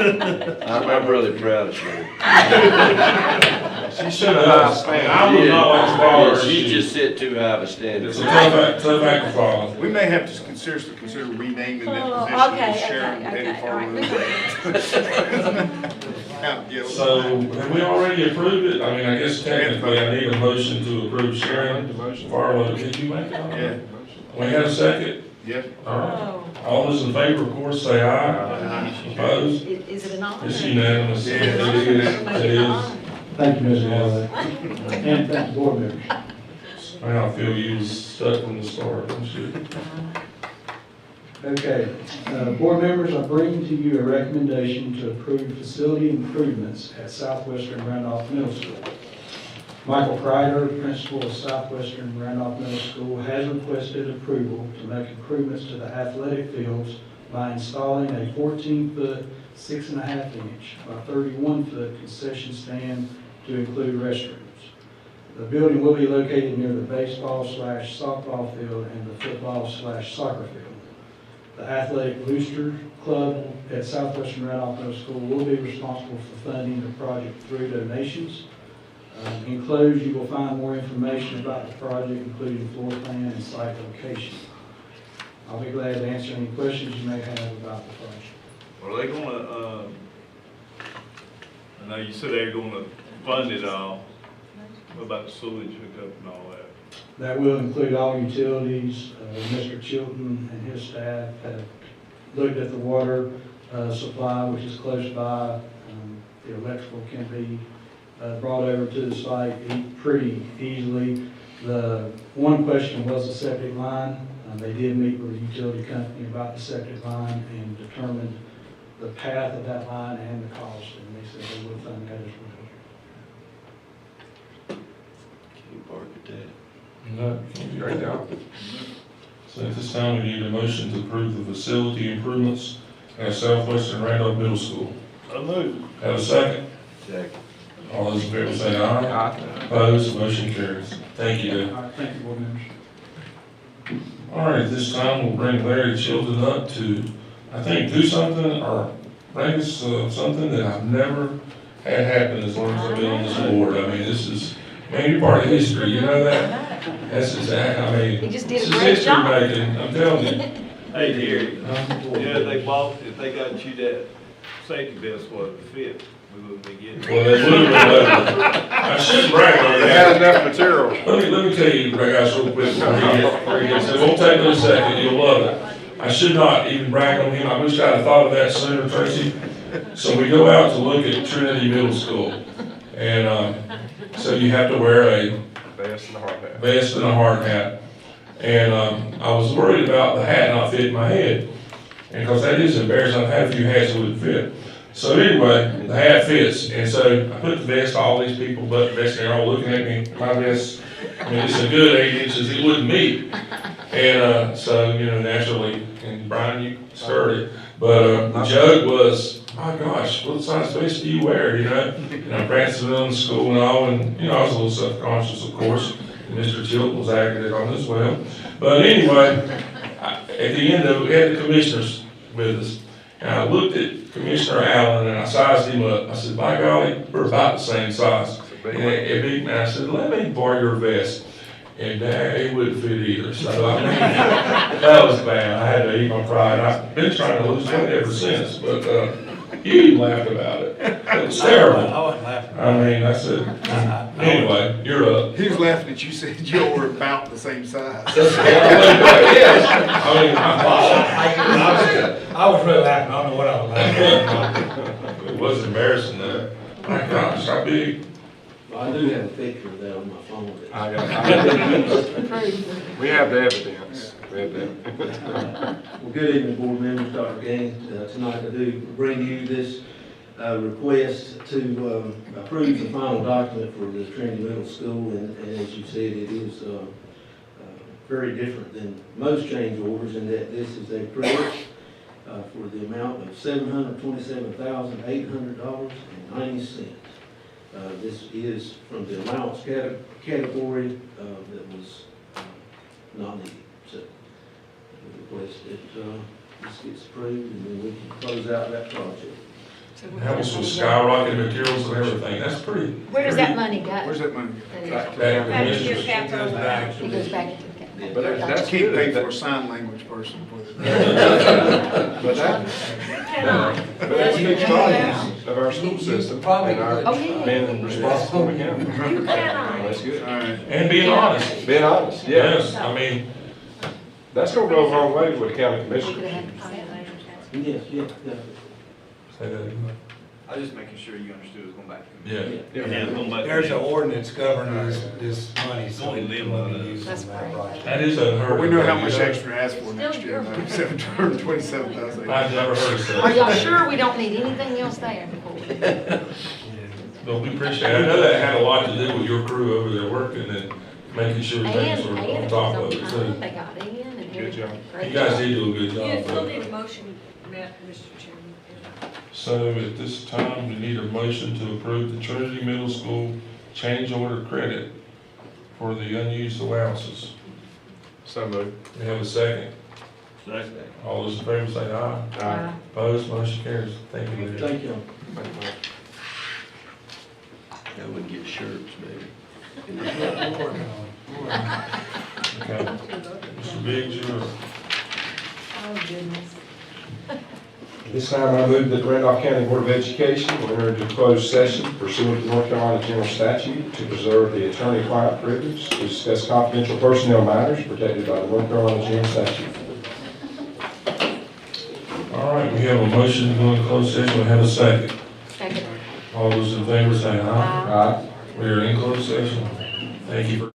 I'm really proud of you. She should have. I would not like to follow her. She just set too high of a standard. It's a tough act to follow. We may have to seriously consider renaming that Oh, position okay, as Sharon okay, Eddie all right. Farlow. So, have we already approved it? I mean, I guess technically I need a motion to approve Sharon Farlow. Did you make that? Yeah. We had a second? Yes. All right. All those in favor, of course, say aye. Opposed? Is it an honor? It's unanimous. Yeah, It is. Thank you, Mr. Farlow. And thank the board members. Man, I feel you was stuck from the start. I'm sure. Okay, board members, I bring to you a recommendation to approve facility improvements at Southwestern Randolph Middle School. Michael Kreider, principal of Southwestern Randolph Middle School, has requested approval to make improvements to the athletic fields by installing a 14-foot, 6.5-inch by 31-foot concession stand to include restrooms. The building will be located near the baseball/softball field and the football/soccer field. The athletic booster club at Southwestern Randolph Middle School will be responsible for funding the project through donations. Enclosed, you will find more information about the project, including floor plan and site location. I'll be glad to answer any questions you may have about the project. Are they gonna, I know you said they're gonna fund it all. What about the sewage hookup and all that? That will include all utilities. Mr. Chilton and his staff have looked at the water supply, which is close by. The electrical can be brought over to the site pretty easily. The one question was the septic line. They did meet with the utility company about the septic line and determined the path of that line and the cost, and they said they would fund that as well. Keep bark at that. No, great job. So at this time, we need a motion to approve the facility improvements at Southwestern Randolph Middle School. I move. Have a second? Second. All those in favor say aye. Opposed, motion carries. Thank you, Dave. All right, thank you, board members. All right, at this time, we'll bring Larry Chilton up to, I think, do something or bring us something that I've never had happen as long as I've been on this board. I mean, this is, man, you're part of history, you know that? That's exactly, I mean, He just this did a is great history job. making, I'm telling you. Hey, Gary, if they got you that safety vest, what, fit, we wouldn't be getting. Well, they would have, I shouldn't brag on It has that. enough material. Let me tell you, guys, real quick, before he gets, it won't take but a second, you'll love it. I should not even brag on him, I wish I'd have thought of that sooner, Tracy. So we go out to look at Trinity Middle School, and, so you have to wear a Vest and a hard hat. vest and a hard hat. And I was worried about the hat not fitting my head. And because that is embarrassing, I've had a few hats that wouldn't fit. So anyway, the hat fits. And so I put the vest, all these people but the vest, they're all looking at me. My vest, I mean, it's a good 8 inches, it wouldn't meet. And so, you know, naturally, and Brian, you stirred it. But the joke was, my gosh, what size vest do you wear, you know? And I'm practicing on the school and all, and, you know, I was a little self-conscious, of course. And Mr. Chilton was acting on as well. But anyway, at the end of it, we had the commissioners with us. And I looked at Commissioner Allen and I sized him up. I said, by golly, we're about the same size. And I said, let me borrow your vest. And it wouldn't fit either. So I mean, that was bad. I had to eat my pride. I've been trying to lose weight ever since. But You even laughed about it. It was terrible. I wasn't laughing. I mean, I said, anyway, you're up. He was laughing at you, said you all were about the same size. I mean, I was really laughing, I don't know what I was laughing at. it was embarrassing though. My gosh, how big? I do have a picture of that on my phone. We have the evidence. We have the evidence. Well, good evening, board members, Dr. Gaines. Tonight I do bring you this request to approve the final document for the Trinity Middle School, and as you said, it is very different than most change orders in that this is a credit for the amount of $727,800.90. This is from the allowance category that was not needed. So the request that this gets approved and then we can close out that project. That was with skyrocketing materials and everything. That's pretty. Where does that money go? Where's that money? Back to Back to commissioners. your capital. It goes back into the capital. But that's Can't pay good. for a sign language person for it. But that, but that speaks volumes of our school system and our Oh, yeah. being responsible and accountable. You cannot. That's good. All right. And being honest. Being honest, yeah. Yes, I mean, That's gonna go a long way with the county We could commissioners. have had Yes, yeah, yeah. say that again. I was just making sure you understood it was going back to Yeah. There's an ordinance governing this money, so Only we live can on use That's on that great. project. That is unheard But of. we know how much extra to ask for next Still year, your- though. 727,000. I've never heard of Are y'all that. sure we don't need anything else there before? But we appreciate it. I know that had a lot to do with your crew over there working and making sure things were And on it was top of on it time, too. they got in and Good job. everything. Great You guys job. did do a good You job. still though. need a motion, Mr. Chairman. So at this time, we need a motion to approve the Trinity Middle School change order credit for the unused allowances. So moved. We have a second. Second. All those in favor say aye. Aye. Opposed, motion carries. Thank you, Leah. Thank you. That would get shirts, maybe. Okay. Mr. Biggs, you're up. Oh, goodness. This time I move that the Randolph County Board of Education will enter into closed session pursuant to North Carolina General Statute to preserve the attorney-client privilege to discuss confidential personnel matters protected by the North Carolina General Statute. All right, we have a motion to go into closed session. We have a second. Second. All those in favor say aye. Aye. Aye. We are in closed session. Thank you for.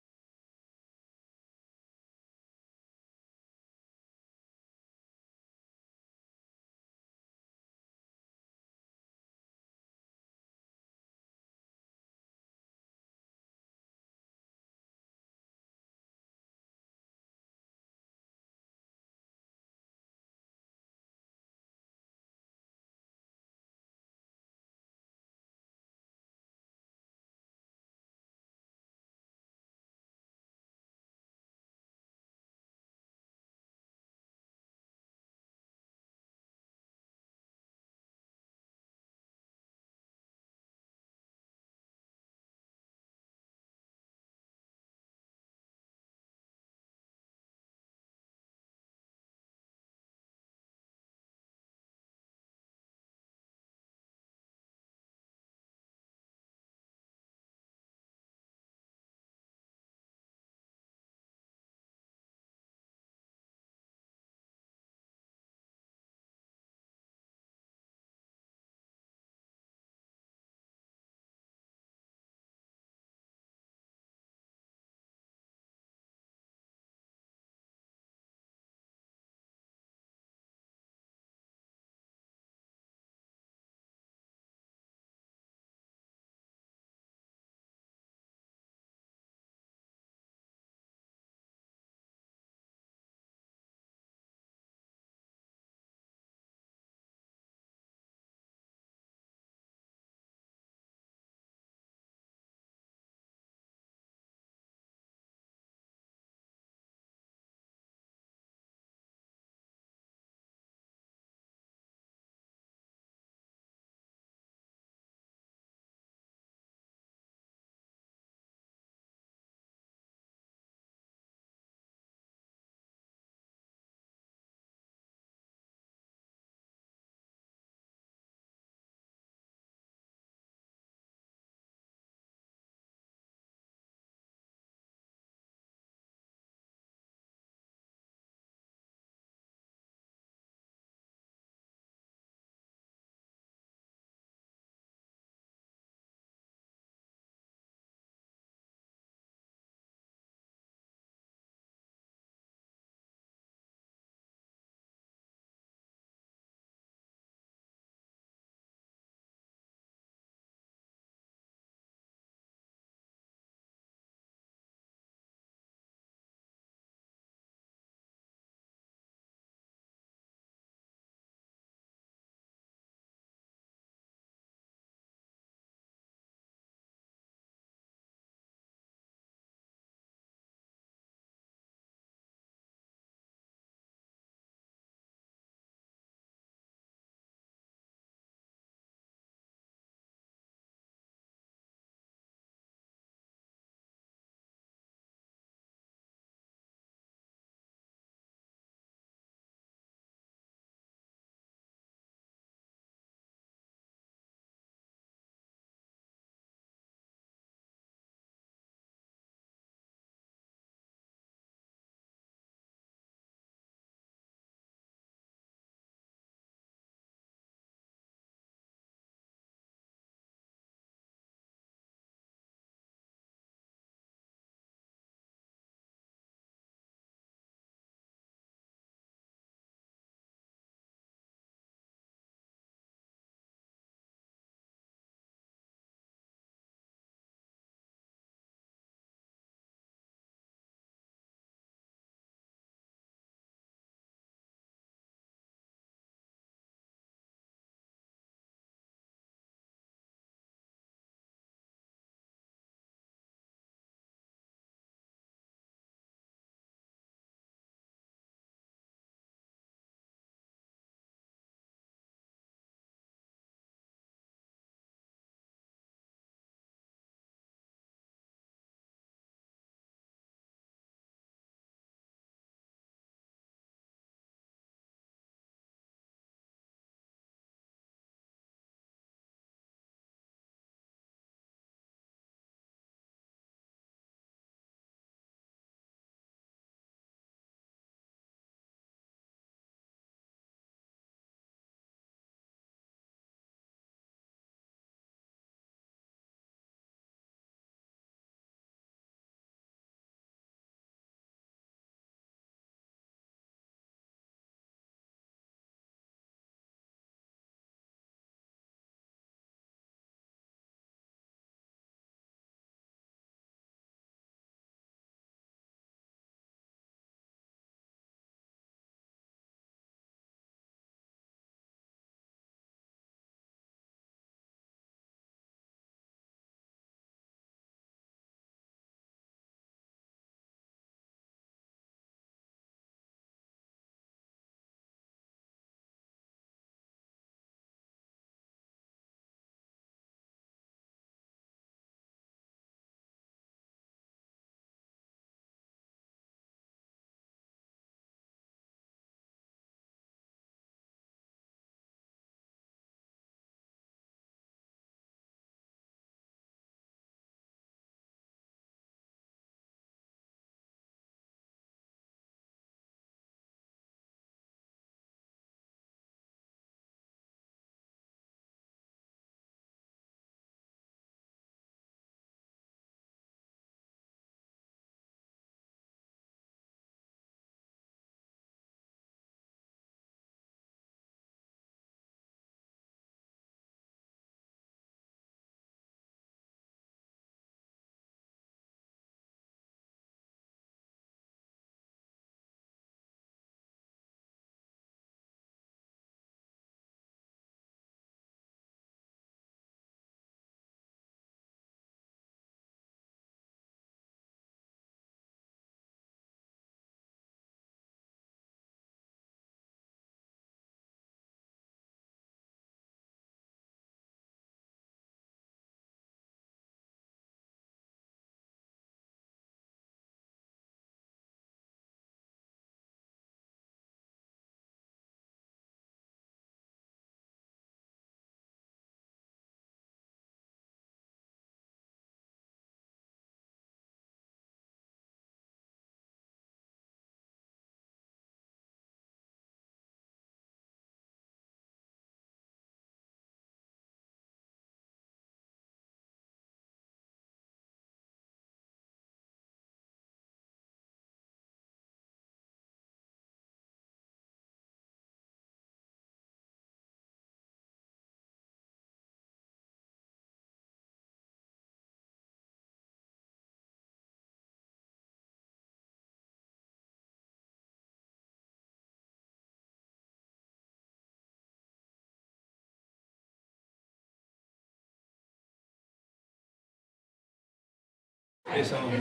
It's on.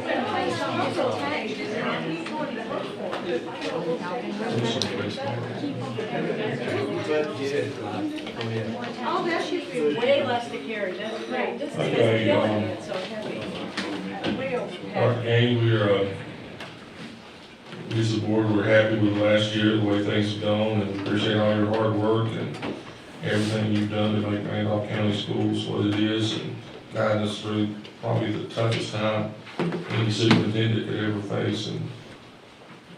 Oh, that should be way less to carry, that's great. This thing Okay, is killing me, it's so heavy. Way over Dr. Gaines, we as a board, we're happy with last year, the way things have gone, and appreciate all your hard work and everything you've done to make Randolph County Schools what it is, and guiding us through probably the toughest time any superintendent could ever face, and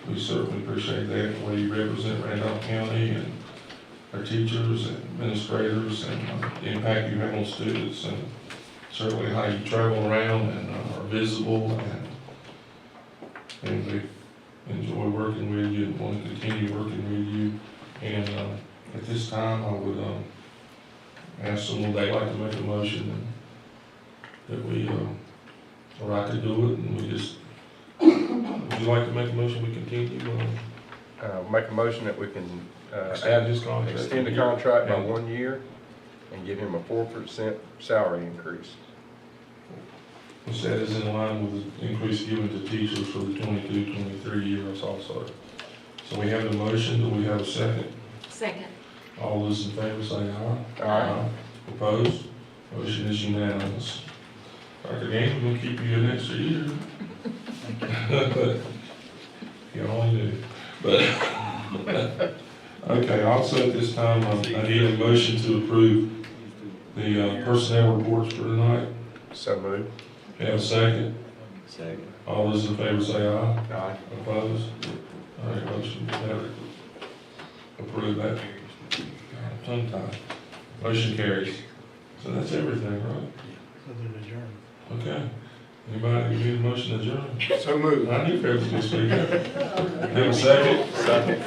we certainly appreciate that, the way you represent Randolph County and our teachers and administrators, and the impact you have on students, and certainly how you travel around and are visible, and we enjoy working with you and want to continue working with you. And at this time, I would ask someone they'd like to make a motion that we, or I could do it, and we just, would you like to make a motion we continue? Make a motion that we can Extend his contract. extend the contract by 1 year and give him a 4% salary increase. Which that is in line with the increase given to teachers for the 22-23 years also. So we have the motion, do we have a second? Second. All those in favor say aye. Aye. Opposed? Motion is unanimous. Dr. Gaines, we're gonna keep you an extra year. You only do. But, okay, also at this time, I need a motion to approve the personnel reports for tonight. So moved. Have a second? Second. All those in favor say aye. Aye. Opposed? All right, motion carried. Approve that. Tongue tie. Motion carries. So that's everything, right? Okay. Anybody need a motion to adjourn? So moved. I knew Fred was gonna speak. Have a second? Second.